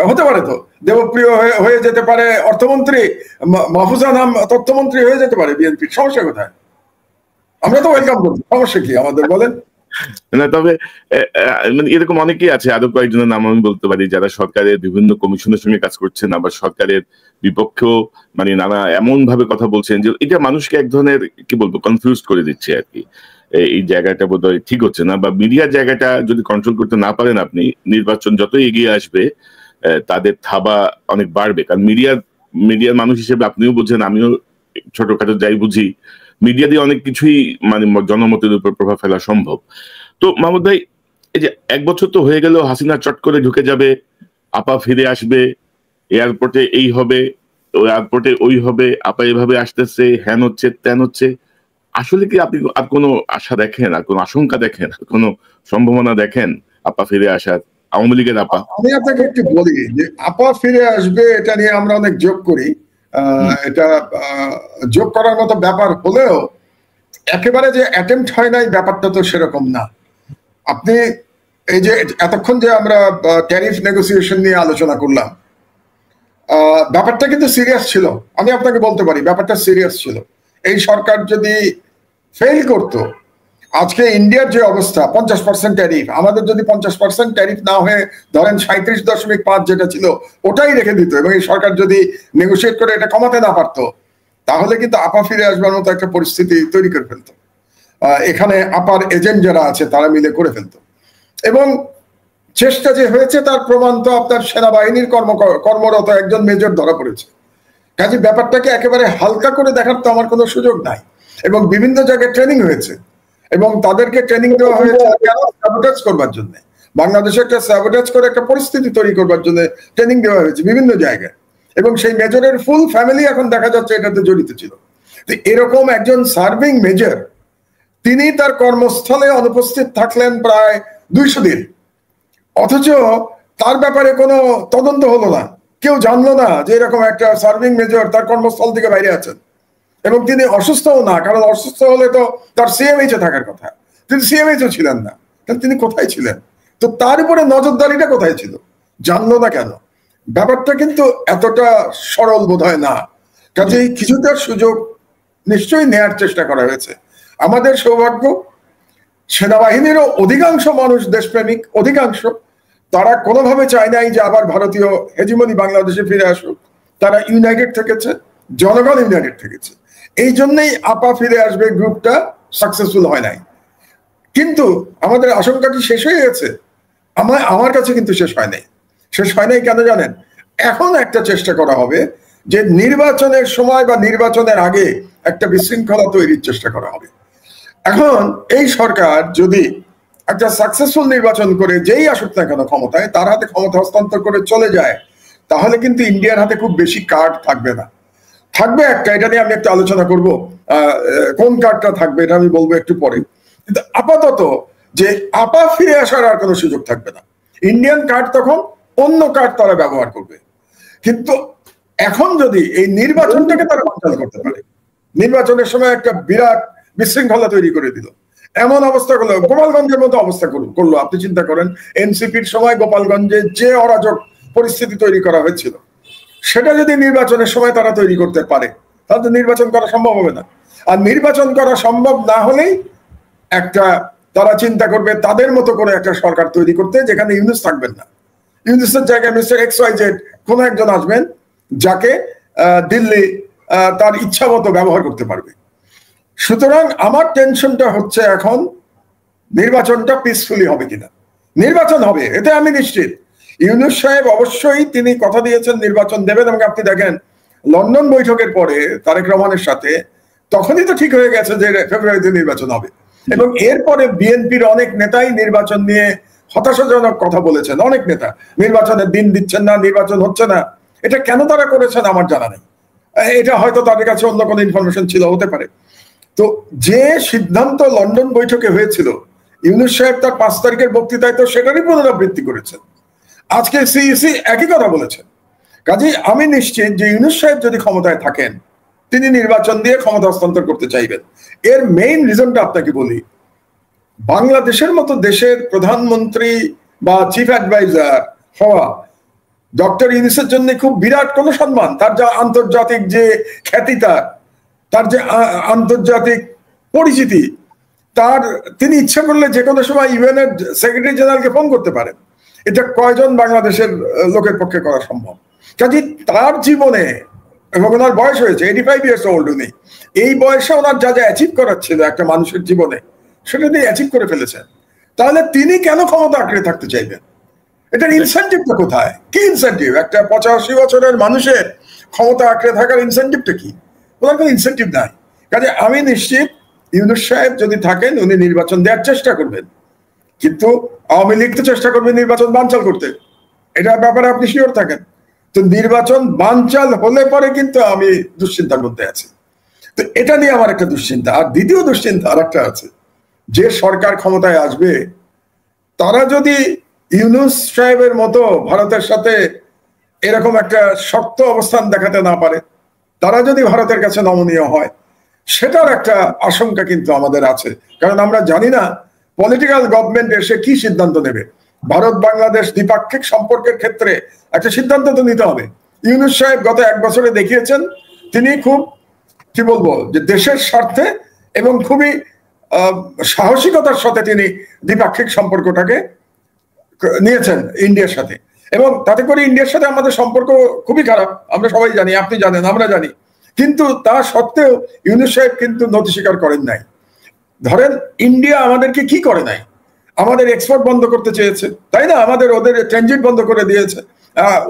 হতে পারে তো দেবপ্রিয় হয়ে যেতে পারে অর্থমন্ত্রী, মাহফুজা নাম তথ্যমন্ত্রী হয়ে যেতে পারে বিএনপির, সমস্যা কোথায়? আমরা তো ওয়েলকাম করবো, সমস্যা কি আমাদের বলেন? না, তবে মানে এরকম অনেকেই আছে, আরো কয়েকজনের নাম আমি বলতে পারি, যারা সরকারের বিভিন্ন কমিশনের সঙ্গে কাজ করছেন, আবার সরকারের বিপক্ষেও মানে নানা এমন ভাবে কথা বলছেন যে এটা মানুষকে এক ধরনের কি বলবো কনফিউজ করে দিচ্ছে আর কি। এই জায়গাটা বোধহয় ঠিক হচ্ছে না, বা মিডিয়ার জায়গাটা যদি কন্ট্রোল করতে না পারেন আপনি, নির্বাচন যত এগিয়ে আসবে তাদের থাবা অনেক বাড়বে। কারণ মিডিয়ার মানুষ হিসেবে আপনিও বুঝেন, আমিও ছোটখাটো যাই বুঝি, মিডিয়া দিয়ে অনেক কিছুই মানে জনমতের উপর প্রভাব ফেলা সম্ভব। তো মাহমুদ ভাই, এই যে 1 বছর তো হয়ে গেল, হাসিনা চট করে ঢুকে যাবে, আপা ফিরে আসবে, এয়ারপোর্টে এই হবে, এয়ারপোর্টে ওই হবে, আপা এভাবে আসতেছে, হ্যান হচ্ছে ত্যান হচ্ছে, আসলে কি আপনি আর কোনো আশা দেখেন, আর কোনো আশঙ্কা দেখেন, কোনো সম্ভাবনা দেখেন আপা ফিরে আসার, আওয়ামী লীগের আপা? আমি আপনাকে একটু বলি যে আপা ফিরে আসবে এটা নিয়ে আমরা অনেক যোগ করি, এটা যোগ করার মতো ব্যাপার হলেও একেবারে যে অ্যাটেম্পট হয় নাই ব্যাপারটা তো সেরকম না। আপনি এই যে এতক্ষণ যে আমরা ট্যারিফ নেগোসিয়েশন নিয়ে আলোচনা করলাম, ব্যাপারটা কিন্তু সিরিয়াস ছিল। আমি আপনাকে বলতে পারি ব্যাপারটা সিরিয়াস ছিল। এই সরকার যদি ফেল করতো, আজকে ইন্ডিয়ার যে অবস্থা 50% ট্যারিফ, আমাদের যদি 50% ট্যারিফ না হয়ে ধরেন 37.5 যেটা ছিল ওটাই রেখে দিত, এবং এই সরকার যদি নেগোসিয়েট করে এটা কমাতে না পারতো, তাহলে কিন্তু আপা ফিরে আসবার মতো একটা পরিস্থিতি তৈরি করে ফেলতো। এখানে আপার এজেন্ট যারা আছে তারা মিলে করে ফেলতো। এবং চেষ্টা যে হয়েছে তার প্রমাণ তো আপনার সেনাবাহিনীর কর্মরত একজন মেজর ধরা পড়েছে। কাজে ব্যাপারটাকে একেবারে হালকা করে দেখার তো আমার কোনো সুযোগ নাই। এবং বিভিন্ন জায়গায় ট্রেনিং হয়েছে, এবং তাদেরকে ট্রেনিং দেওয়া হয়েছে কেন? স্যাবোটেজ করবার জন্য, বাংলাদেশে একটা স্যাবোটেজ করে একটা পরিস্থিতি তৈরি করবার জন্য ট্রেনিং দেওয়া হয়েছে বিভিন্ন জায়গায়। এবং সেই মেজরের ফুল ফ্যামিলি এখন দেখা যাচ্ছে এটাতে জড়িত ছিল। তো এরকম একজন সার্ভিং মেজর, তিনি তার কর্মস্থলে অনুপস্থিত থাকলেন প্রায় 200 দিন, অথচ তার ব্যাপারে কোনো তদন্ত হলো না, কেউ জানলো না যে এরকম একটা সার্ভিং মেজর তার কর্মস্থল থেকে বাইরে আছেন। এবং তিনি অসুস্থও না, কারণ অসুস্থ হলে তো তার সিএমএইচে থাকার কথা, তিনি সিএমএইচও ছিলেন না, তাহলে তিনি কোথায় ছিলেন? তো তার উপরে নজরদারিটা কোথায় ছিল? জানলো না কেন? ব্যাপারটা কিন্তু এতটা সরল বোধ হয় না। কাজেই কিছুটা সুযোগ নিশ্চয়ই নেয়ার চেষ্টা করা হয়েছে। আমাদের সৌভাগ্য, সেনাবাহিনীরও অধিকাংশ মানুষ দেশপ্রেমিক, অধিকাংশ, তারা কোনোভাবে চায় নাই যে আবার ভারতীয় হেজিমনি বাংলাদেশে ফিরে আসুক। তারা ইউনাইটেড থেকেছে, জনগণ ইউনাইটেড থেকেছে। এই জন্যই আপা ফিরে আসবে গ্রুপটা সাকসেসফুল হয় নাই। কিন্তু আমাদের আশঙ্কাটি শেষ হয়ে গেছে? আমার কাছে কিন্তু শেষ হয় নাই। শেষ হয় নাই কেন জানেন? এখন একটা চেষ্টা করা হবে যে নির্বাচনের সময় বা নির্বাচনের আগে একটা বিশৃঙ্খলা তৈরির চেষ্টা করা হবে। এখন এই সরকার যদি একটা সাকসেসফুল নির্বাচন করে যেই আসুক না কেন ক্ষমতায়, তার হাতে ক্ষমতা হস্তান্তর করে চলে যায়, তাহলে কিন্তু ইন্ডিয়ার হাতে খুব বেশি কার্ড থাকবে না। থাকবে একটা, এটা নিয়ে আমি একটু আলোচনা করব, কোন কার্ডটা থাকবে এটা আমি বলবো একটু পরে। কিন্তু আপাতত যে আপা ফিরে আসার আর কোনো সুযোগ থাকবে না। ইন্ডিয়ান কার্ড তখন অন্য কার্ড তারা ব্যবহার করবে। কিন্তু এখন যদি এই নির্বাচনটাকে তারা কন্ট্রোল করতে পারে, নির্বাচনের সময় একটা বিরাট বিশৃঙ্খলা তৈরি করে দিল, এমন অবস্থা করলো, গোপালগঞ্জের মতো অবস্থা করলো। আপনি চিন্তা করেন এনসিপির সময় গোপালগঞ্জে যে অরাজক পরিস্থিতি তৈরি করা হয়েছিল, সেটা যদি নির্বাচনের সময় তারা তৈরি করতে পারে, তাহলে নির্বাচন করা সম্ভব হবে না। আর নির্বাচন করা সম্ভব না হলেই একটা তারা চিন্তা করবে তাদের মতো করে একটা সরকার তৈরি করতে, যেখানে ইউনুস থাকবেন না। ইউনুসের জায়গায় মিস্টার XYZ কোন একজন আসবেন, যাকে দিল্লি তার ইচ্ছা মতো ব্যবহার করতে পারবে। সুতরাং আমার টেনশনটা হচ্ছে এখন নির্বাচনটা পিসফুলি হবে কিনা। নির্বাচন হবে, এতে আমি নিশ্চিত। ইউনুস সাহেব অবশ্যই তিনি কথা দিয়েছেন নির্বাচন দেবেন, এবং আপনি দেখেন লন্ডন বৈঠকের পরে তারেক রহমানের সাথে, তখনই তো ঠিক হয়ে গেছে যে ফেব্রুয়ারিতে নির্বাচন হবে। এবং এরপরে বিএনপির অনেক নেতাই নির্বাচন নিয়ে হতাশাজনক কথা বলেছেন। অনেক নেতা নির্বাচনের দিন দিচ্ছেন না, নির্বাচন হচ্ছে না। এটা কেন তারা করেছেন আমার জানা নেই। এটা হয়তো তাদের কাছে অন্য কোনো ইনফরমেশন ছিল, হতে পারে। তো যে সিদ্ধান্ত লন্ডন বৈঠকে হয়েছিল, ইউনূস সাহেব তার 5 তারিখের বক্তৃতায় তো সেটারই পুনরাবৃত্তি করেছেন। আজকে সিইসি একই কথা বলেছেন। কাজেই আমি নিশ্চিত যে ইউনূস সাহেব যদি ক্ষমতায় থাকেন, তিনি নির্বাচন দিয়ে ক্ষমতা হস্তান্তর করতে চাইবেন। এর মেইন রিজনটা আপনাকে বলি, বাংলাদেশের মতো দেশের প্রধানমন্ত্রী বা চিফ অ্যাডভাইজার হওয়া ডক্টর ইউনূসের জন্য খুব বিরাট কোনো সম্মান। তার যা আন্তর্জাতিক যে খ্যাতি, তার যে আন্তর্জাতিক পরিচিতি, তিনি ইচ্ছা করলে যে কোনো সময় ইউএন এর সেক্রেটারি জেনারেলকে ফোন করতে পারেন। এটা কয়জন বাংলাদেশের লোকের পক্ষে করা সম্ভব? কাজে তার জীবনে, এবং ওনার বয়স হয়েছে 85 ইয়ার্স ওল্ড, উনি এই বয়সে ওনার যা যা অ্যাচিভ করার ছিল একটা মানুষের জীবনে, সেটা দিয়ে অ্যাচিভ করে ফেলেছেন। তাহলে তিনি কেন ক্ষমতা আঁকড়ে থাকতে চাইবেন? এটার ইনসেন্টিভটা কোথায়? কি ইনসেন্টিভ? একটা 85 বছরের মানুষের ক্ষমতা আঁকড়ে থাকার ইনসেন্টিভটা কি? ওনার কোনো ইনসেন্টিভ নাই। কাজে আমি নিশ্চিত ইউনূস সাহেব যদি থাকেন, উনি নির্বাচন দেওয়ার চেষ্টা করবেন, কিন্তু আওয়ামী লীগ তো চেষ্টা করবে নির্বাচন বানচাল করতে। এটার ব্যাপারে আপনি শিওর থাকেন। তো নির্বাচন বানচাল হলে পরে কিন্তু আমি দুশ্চিন্তার মধ্যে আছি। তো এটা নিয়ে আমার একটা দুশ্চিন্তা। আর দ্বিতীয় দুশ্চিন্তা আর একটা আছে, যে সরকার ক্ষমতায় আসবে তারা যদি ইউনূস সাহেবের মতো ভারতের সাথে এরকম একটা শক্ত অবস্থান দেখাতে না পারে, তারা যদি ভারতের কাছে নমনীয় হয়, সেটার একটা আশঙ্কা কিন্তু আমাদের আছে। কারণ আমরা জানি না পলিটিক্যাল গভর্নমেন্ট এসে কি সিদ্ধান্ত নেবে। ভারত বাংলাদেশ দ্বিপাক্ষিক সম্পর্কের ক্ষেত্রে একটা সিদ্ধান্ত তো নিতে হবে। ইউনূস সাহেব গত 1 বছরে দেখিয়েছেন তিনি খুব, কি বলবো, যে দেশের স্বার্থে এবং খুবই সাহসিকতার সাথে তিনি দ্বিপাক্ষিক সম্পর্কটাকে নিয়েছেন ইন্ডিয়ার সাথে। এবং তাতে করে ইন্ডিয়ার সাথে আমাদের সম্পর্ক খুবই খারাপ, আমরা সবাই জানি, আপনি জানেন, আমরা জানি। কিন্তু তা সত্ত্বেও ইউনূস সাহেব কিন্তু নতি স্বীকার করেন নাই। ধরেন ইন্ডিয়া আমাদেরকে কি করে নাই? আমাদের এক্সপোর্ট বন্ধ করতে চেয়েছে, তাই না? ওদের ট্রানজিট বন্ধ করে দিয়েছে।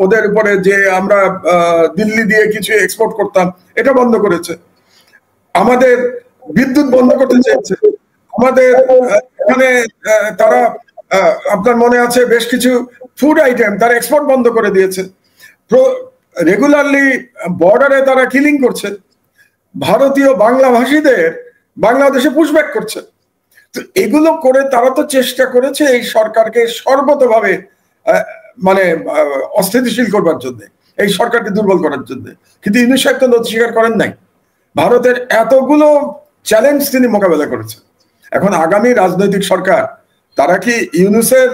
ওদের উপরে যে আমরা দিল্লি দিয়ে কিছু এক্সপোর্ট করতাম, এটা বন্ধ করেছে। আমাদের বিদ্যুৎ বন্ধ করতে চেয়েছে। আমাদের এখানে তারা, আপনার মনে আছে, বেশ কিছু ফুড আইটেম তারা এক্সপোর্ট বন্ধ করে দিয়েছে। রেগুলারলি বর্ডারে তারা কিলিং করছে। ভারতীয় বাংলাভাষীদের বাংলাদেশে পুশব্যাক করছে। তো এগুলো করে তারা তো চেষ্টা করেছে এই সরকারকে সর্বতভাবে মানে অস্থিতিশীল করবার জন্য, এই সরকারকে দুর্বল করার জন্য। কিন্তু ইউনূস সাহেব তো নতি স্বীকার করেন নাই। ভারতের এতগুলো চ্যালেঞ্জ তিনি মোকাবেলা করেছেন। এখন আগামী রাজনৈতিক সরকার, তারা কি ইউনূসের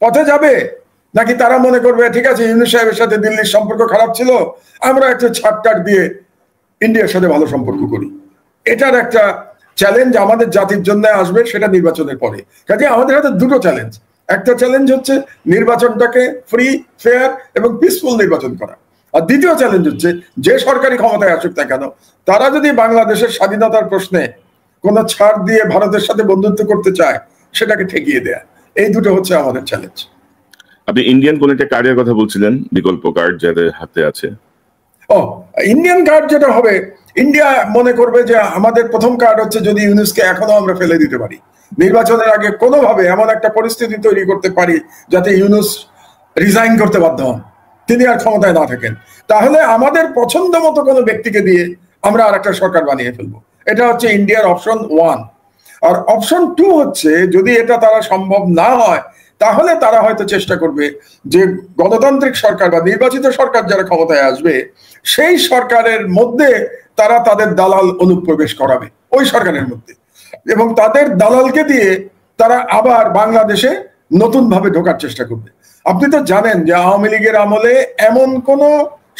পথে যাবে, নাকি তারা মনে করবে ঠিক আছে ইউনূস সাহেবের সাথে দিল্লির সম্পর্ক খারাপ ছিল, আমরা একটা ছাড়টার দিয়ে ইন্ডিয়ার সাথে ভালো সম্পর্ক করি? এটার একটা চ্যালেঞ্জ আমাদের জাতির জন্য আসবে, সেটা নির্বাচনের পরে। কাজে আমাদের হাতে দুটো চ্যালেঞ্জ। একটা চ্যালেঞ্জ হচ্ছে নির্বাচনটাকে ফ্রি, ফেয়ার এবং পিসফুল নির্বাচন করা। আর দ্বিতীয় চ্যালেঞ্জ হচ্ছে যে সরকারি ক্ষমতায় আসুক না কেন, তারা যদি বাংলাদেশের স্বাধীনতার প্রশ্নে কোনো ছাড় দিয়ে ভারতের সাথে বন্ধুত্ব করতে চায়, সেটাকে ঠেকিয়ে দেয়া। এই দুটো হচ্ছে আমাদের চ্যালেঞ্জ। আপনি ইন্ডিয়ান কোন একটা কার্ডের কথা বলছিলেন, বিকল্প কার্ড যাদের হাতে আছে। ইন্ডিয়ান কার্ড যেটা হবে, ইন্ডিয়া মনে করবে যে আমাদের প্রথম কার্ড হচ্ছে যদি ইউনূসকে এখনো আমরা ফেলে দিতে পারি, নির্বাচনের আগে কোনোভাবে এমন একটা পরিস্থিতি তৈরি করতে পারি যাতে ইউনূস রিজাইন করতে বাধ্য হন, তিনি আর ক্ষমতায় না থাকেন, তাহলে আমাদের পছন্দ মতো কোনো ব্যক্তিকে দিয়ে আমরা আর একটা সরকার বানিয়ে ফেলবো। এটা হচ্ছে ইন্ডিয়ার অপশন 1। আর অপশন 2 হচ্ছে, যদি এটা তারা সম্ভব না হয়, তাহলে তারা হয়তো চেষ্টা করবে যে গণতান্ত্রিক সরকার বা নির্বাচিত সরকার যারা ক্ষমতায় আসবে, সেই সরকারের মধ্যে তারা তাদের দালাল অনুপ্রবেশ করাবে ওই সরকারের মধ্যে, এবং তাদের দালালকে দিয়ে তারা আবার বাংলাদেশে নতুন ভাবে ঢোকার চেষ্টা করবে। আপনি তো জানেন যে আওয়ামী লীগের আমলে এমন কোন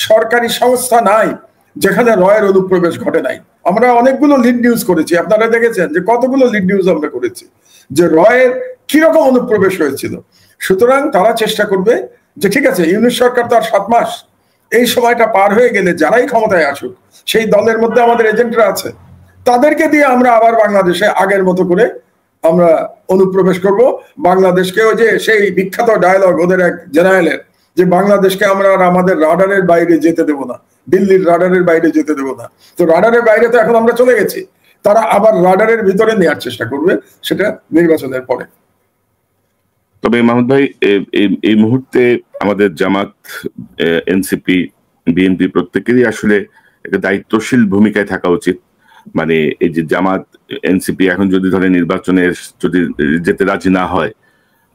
সরকারি সংস্থা নাই যেখানে রয়ের অনুপ্রবেশ ঘটে নাই। আমরা অনেকগুলো লিড নিউজ করেছি, আপনারা দেখেছেন যে কতগুলো লিড নিউজ আমরা করেছি যে রয়ের কিরকম অনুপ্রবেশ হয়েছিল। সুতরাং তারা চেষ্টা করবে যে ঠিক আছে, ইউনূস সরকার তো আর 7 মাস, এই সময়টা পার হয়ে গেলে যারাই ক্ষমতায় আসুক, সেই দলের মধ্যে আমাদের এজেন্টরা আছে, তাদেরকে দিয়ে আমরা আবার বাংলাদেশে আগের মতো করে আমরা অনুপ্রবেশ করব। বাংলাদেশকে ওই যে সেই বিখ্যাত ডায়লগ ওদের এক জেনারেলের, যে বাংলাদেশকে আমরা আর আমাদের রাডারের বাইরে যেতে দেব না, দিল্লির রাডারের বাইরে যেতে দেবো না। তো রাডারের বাইরে তো এখন আমরা চলে গেছি, তারা আবার রাডারের ভিতরে নেওয়ার চেষ্টা করবে, সেটা নির্বাচনের পরে। তবে মাহমুদ ভাই, এই মুহূর্তে আমাদের জামাত, এনসিপি, বিএনপি প্রত্যেকেরই আসলে একটা দায়িত্বশীল ভূমিকায় থাকা উচিত। মানে এই যে জামাত, এনসিপি এখন যদি ধরে নির্বাচনে যদি যেতে রাজি না হয়,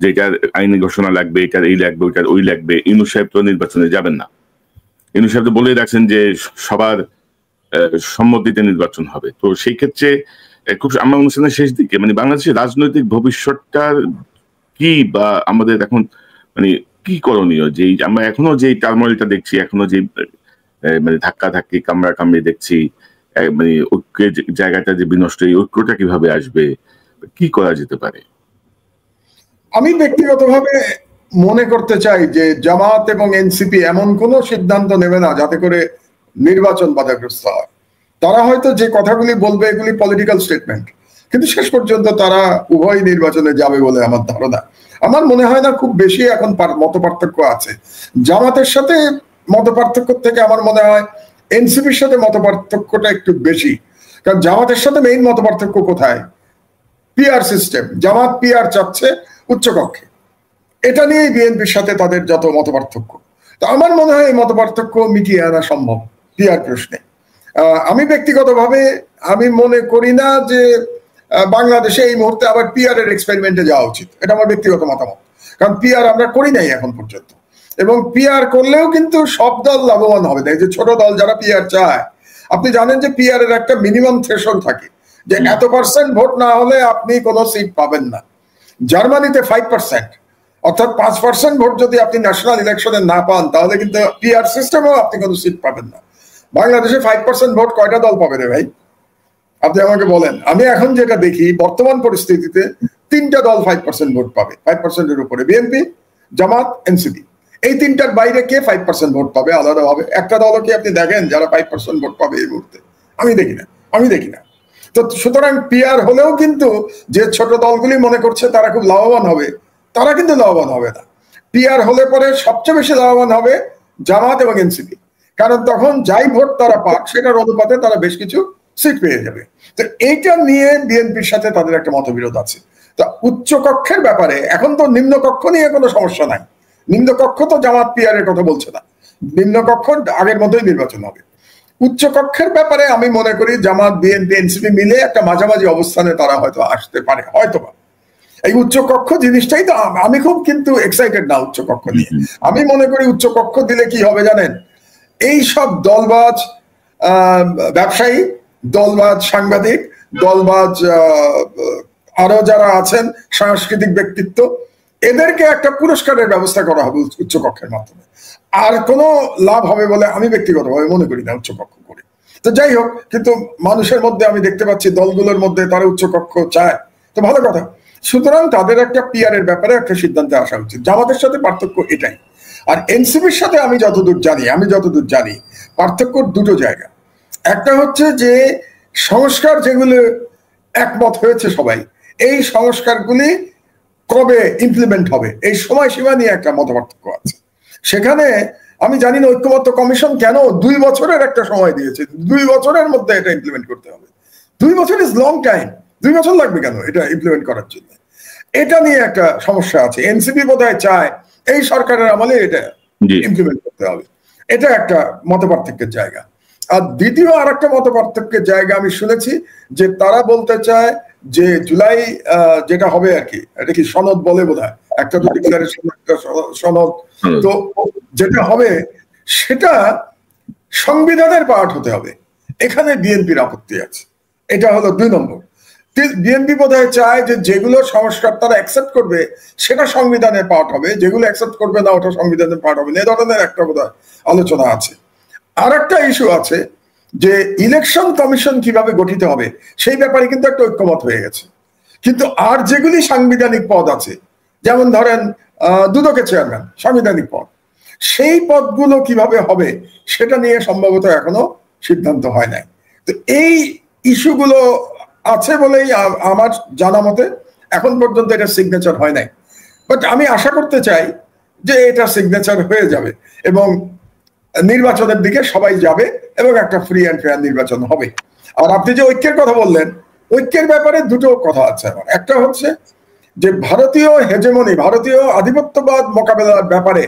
যে এটার আইনি ঘোষণা লাগবে, এটার এই লাগবে, ওইটার ওই লাগবে, ইনু সাহেব তো নির্বাচনে যাবেন না। ইনু সাহেব তো বলে রাখছেন যে সবার সম্মতিতে নির্বাচন হবে। তো সেই ক্ষেত্রে খুব আমার অনুষ্ঠানের শেষ দিকে মানে বাংলাদেশের রাজনৈতিক ভবিষ্যৎটার কি, বা আমাদের এখন মানে কি করণীয়, যে আমরা এখনো যে টার্মোইলটা দেখছি, এখনো যে মানে ধাক্কা ধাক্কি কামড়া কামড়ি দেখছি, মানে ঐক্যের জায়গাটা যে বিনষ্ট, এই ঐক্যটা কিভাবে আসবে, কি করা যেতে পারে? আমি ব্যক্তিগতভাবে মনে করতে চাই যে জামাত এবং এনসিপি এমন কোনো সিদ্ধান্ত নেবে না যাতে করে নির্বাচন বাধাগ্রস্ত হয়। তারা হয়তো যে কথাগুলি বলবে এগুলি পলিটিক্যাল স্টেটমেন্ট, কিন্তু শেষ পর্যন্ত তারা উভয় নির্বাচনে যাবে বলে আমার ধারণা। আমার মনে হয় না খুব বেশি এখন মত পার্থক্য আছে। জামাতের সাথে মত পার্থক্য থেকে আমার মনে হয় এনসিপির সাথে মত পার্থক্যটা একটু বেশি। কারণ জামাতের সাথে মেইন মত পার্থক্য কোথায়? PR system. জামাত পিআর চাচ্ছে উচ্চকক্ষে, এটা নিয়েই বিএনপির সাথে তাদের যত মত পার্থক্য। তো আমার মনে হয় এই মত পার্থক্য মিটিয়ে আনা সম্ভব পিআর প্রশ্নে। আমি ব্যক্তিগতভাবে আমি মনে করি না যে বাংলাদেশে এই মুহূর্তে আবার পিআর এর এক্সপেরিমেন্টে যাওয়া উচিত, এটা আমার ব্যক্তিগত মতামত। কারণ পিআর আমরা করি নাই এখন পর্যন্ত, এবং পিআর করলেও কিন্তু সব দল লাভবান হবে না। এই যে ছোট দল যারা পিআর চায়, আপনি জানেন যে পিআর এর একটা মিনিমাম থ্রেশহোল্ড থাকে, যে এত পার্সেন্ট ভোট না হলে আপনি কোনো সিট পাবেন না। জার্মানিতে 5%, অর্থাৎ 5% ভোট যদি আপনি ন্যাশনাল ইলেকশনে না পান তাহলে কিন্তু পিআর সিস্টেমেও আপনি কোনো সিট পাবেন না। বাংলাদেশে 5% ভোট কয়টা দল পাবে রে ভাই? আপনি আমাকে বলেন। আমি এখন যেটা দেখি বর্তমান পরিস্থিতিতে 3টা দল 5% ভোট পাবে, 5% এর উপরে, বিএনপি, জামাত, এনসিপি। এই 3টার বাইরে কে 5% ভোট পাবে আলাদাভাবে? একটা দলও কি আপনি দেখেন যারা 5% ভোট পাবে এই মুহূর্তে? আমি দেখি না। তো সুতরাং পিআর হলেও কিন্তু যে ছোট দলগুলি মনে করছে তারা খুব লাভবান হবে, তারা কিন্তু লাভবান হবে না। পিআর হলে পরে সবচেয়ে বেশি লাভবান হবে জামাত এবং এনসিপি, কারণ তখন যাই ভোট তারা পাক সেটার অনুপাতে তারা বেশ কিছু সিট পেয়ে যাবে। তো এইটা নিয়ে বিএনপির সাথে তাদের একটা মতবিরোধ আছে। তা উচ্চ কক্ষের ব্যাপারে এখন তো নিম্ন কক্ষ নিয়ে কোনো সমস্যা নাই। নিম্ন কক্ষ তো জামাত পিআর এর কথা বলছে না, নিম্ন কক্ষ আগের মতোই নির্বাচন হবে। উচ্চ কক্ষের ব্যাপারে আমি মনে করি জামাত, বিএনপি, এনসিপি মিলে একটা মাঝামাঝি অবস্থানে তারা হয়তো আসতে পারে, হয়তোবা। এই উচ্চ কক্ষ জিনিসটাই তো আমি খুব কিন্তু এক্সাইটেড না উচ্চ কক্ষ নিয়ে। আমি মনে করি উচ্চ কক্ষ দিলে কি হবে জানেন? এই সব দলবাজ ব্যবসায়ী, দলবাজ সাংবাদিক, দলবাজ আরো যারা আছেন সাংস্কৃতিক ব্যক্তিত্ব, এদেরকে একটা পুরস্কারের ব্যবস্থা করা হবে উচ্চ কক্ষের মাধ্যমে। আর কোনো লাভ হবে বলে আমি ব্যক্তিগতভাবে মনে করি না উচ্চ কক্ষ করে। তো যাই হোক, কিন্তু মানুষের মধ্যে আমি দেখতে পাচ্ছি দলগুলোর মধ্যে তারা উচ্চ কক্ষ চায়, তো ভালো কথা। সুতরাং তাদের একটা পিআর এর ব্যাপারে একটা সিদ্ধান্তে আসা উচিত। জামাতের সাথে পার্থক্য এটাই। আর এনসিপির সাথে আমি যতদূর জানি পার্থক্য দুটো জায়গা। একটা হচ্ছে যে সংস্কার যেগুলো একমত হয়েছে সবাই, এই সংস্কারগুলি কবে ইমপ্লিমেন্ট হবে এই সময়সীমা নিয়ে একটা মত পার্থক্য আছে। সেখানে আমি জানি না ঐক্যমত্য কমিশন কেন 2 বছরের একটা সময় দিয়েছে, 2 বছরের মধ্যে এটা ইমপ্লিমেন্ট করতে হবে। 2 বছর ইজ লং টাইম, 2 বছর লাগবে কেন এটা ইমপ্লিমেন্ট করার জন্য? এটা নিয়ে একটা সমস্যা আছে। এনসিপি বোধহয় চায় এই সরকারের আমলে এটা ইমপ্লিমেন্ট করতে হবে। এটা একটা মত পার্থক্যের জায়গা। আর দ্বিতীয় আর একটা মত পার্থক্যের জায়গা আমি শুনেছি যে তারা বলতে চায় যে জুলাই যেটা হবে আর কি, এটা কি সনদ বলে বোধহয়, একটা তো ডিক্লারেশন, একটা সনদ, তো যেটা হবে সেটা সংবিধানের পার্ট হতে হবে। এখানে বিএনপির আপত্তি আছে। এটা হলো 2 নম্বর। বিএনপি বোধহয় চায় যে যেগুলো সংস্কার তারা অ্যাকসেপ্ট করবে সেটা সংবিধানের পার্ট হবে, যেগুলো অ্যাকসেপ্ট করবে না ওটা সংবিধানের পার্ট হবে না। এ ধরনের একটা বোধহয় আলোচনা আছে। আর একটা ইস্যু আছে যে ইলেকশন কমিশন কিভাবে গঠিত হবে সেই ব্যাপারে কিন্তু একটা ঐক্যমত হয়ে গেছে। কিন্তু আর যেগুলি সাংবিধানিক পদ আছে, যেমন ধরেন দুদকের চেয়ারম্যান সাংবিধানিক পদ, সেই পদগুলো কিভাবে হবে সেটা নিয়ে সম্ভবত এখনো সিদ্ধান্ত হয় নাই। তো এই ইস্যুগুলো আছে বলেই আমার জানা মতে এখন পর্যন্ত এটা সিগনেচার হয় নাই। বাট আমি আশা করতে চাই যে এটা সিগনেচার হয়ে যাবে এবং নির্বাচনের দিকে সবাই যাবে এবং একটা ফ্রি অ্যান্ড ফেয়ার নির্বাচন হবে। আর আপনি যে ঐক্যের কথা বললেন, ঐক্যের ব্যাপারে দুটো কথা আছে আমার। একটা হচ্ছে যে ভারতীয় হেজেমনি, ভারতীয় আধিপত্যবাদ মোকাবেলার ব্যাপারে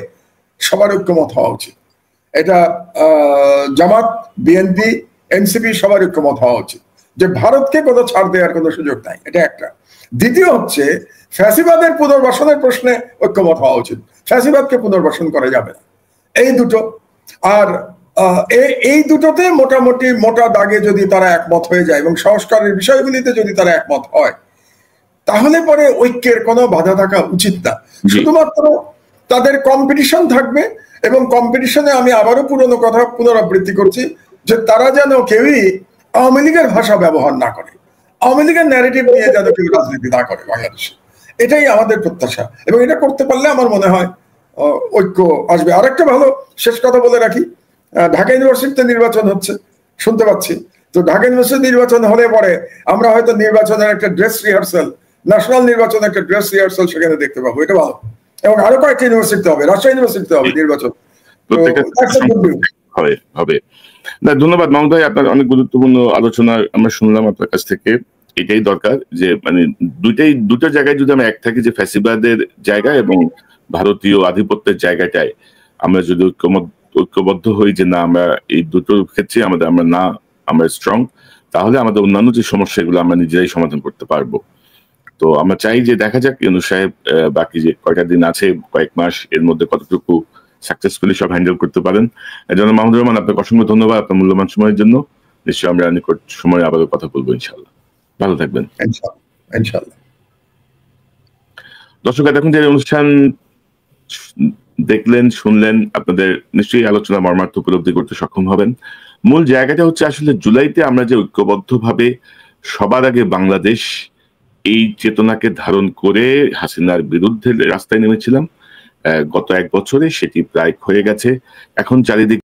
সবার ঐক্যমত হওয়া উচিত। এটা জামাত, বিএনপি, এনসিপি সবার ঐক্যমত হওয়া উচিত যে ভারতকে কোনো ছাড় দেওয়ার কোনো সুযোগ নাই। এটা একটা। দ্বিতীয় হচ্ছে ফ্যাসিবাদের পুনর্বাসনের প্রশ্নে ঐক্যমত হওয়া উচিত। ফ্যাসিবাদকে পুনর্বাসন করা যাবে না। এই দুটো। আর এই দুটোতে মোটামুটি মোটা দাগে যদি তারা একমত হয়ে যায় এবং সংস্কারের বিষয়গুলিতে যদি তারা একমত হয়, তাহলে পরে ঐক্যের কোনো বাধা থাকা উচিত না। শুধুমাত্র তাদের কম্পিটিশন থাকবে, এবং কম্পিটিশনে আমি আবারও পুরনো কথা পুনরাবৃত্তি করছি যে তারা যেন কেউই আওয়ামী লীগের ভাষা ব্যবহার না করে, আওয়ামী লীগের ন্যারেটিভ নিয়ে যেন কেউ রাজনীতি না করে বাংলাদেশে। এটাই আমাদের প্রত্যাশা, এবং এটা করতে পারলে আমার মনে হয় ঐক্য আসবে। আরেকটা ভালো শেষ কথা বলে রাখি, ঢাকা ইউনিভার্সিটিতে নির্বাচন হচ্ছে শুনতে পাচ্ছি। তো ঢাকা ইউনিভার্সিটি নির্বাচন হলে পরে আমরা হয়তো নির্বাচনের একটা ড্রেস রিহার্সাল, ন্যাশনাল নির্বাচন একটা ড্রেস রিহার্সাল সেখানে দেখতে পাবো। এটা ভালো। এবং আরো কয়েকটা ইউনিভার্সিটিতে হবে, রাজশাহী ইউনিভার্সিটিতে হবে নির্বাচন। হবে। না, ধন্যবাদ মাহমুদ ভাই, আপনার অনেক গুরুত্বপূর্ণ আলোচনা আমরা শুনলাম আপনার কাছ থেকে। এটাই দরকার যে মানে দুটো জায়গায় যদি আমরা এক থাকি, যে ফ্যাসিবাদের জায়গা এবং ভারতীয় আধিপত্যের জায়গাটায় আমরা যদি ঐক্যবদ্ধ হই যে না, আমরা এই দুটোর ক্ষেত্রে আমরা স্ট্রং, তাহলে আমাদের অন্যান্য যে সমস্যাগুলো আমরা নিজেরাই সমাধান করতে পারবো। তো আমরা চাই যে দেখা যাক ইউনূস সাহেব বাকি যে কয়টা দিন আছে, কয়েক মাস, এর মধ্যে কতটুকু সাকসেসফুলি সব হ্যান্ডেল করতে পারেন। এর জন্য মাহমুদুর রহমান, আপনাকে অসংখ্য ধন্যবাদ আপনার মূল্যবান সময়ের জন্য। নিশ্চয়ই আমরা নিকট সময় আবারও কথা বলবো ইনশাআল্লাহ। ভালো থাকবেন। ইনশাআল্লাহ। দর্শক, এখন যে অনুষ্ঠান দেখলেন, শুনলেন, আপনাদের নিশ্চয়ই আলোচনা মর্মার্থ উপলব্ধি করতে সক্ষম হবেন। মূল জায়গাটা হচ্ছে আসলে জুলাইতে আমরা যে ঐক্যবদ্ধভাবে সবার আগে বাংলাদেশ, এই চেতনাকে ধারণ করে হাসিনার বিরুদ্ধে রাস্তায় নেমেছিলাম গত 1 বছরে, সেটি প্রায় হয়ে গেছে। এখন চারিদিকে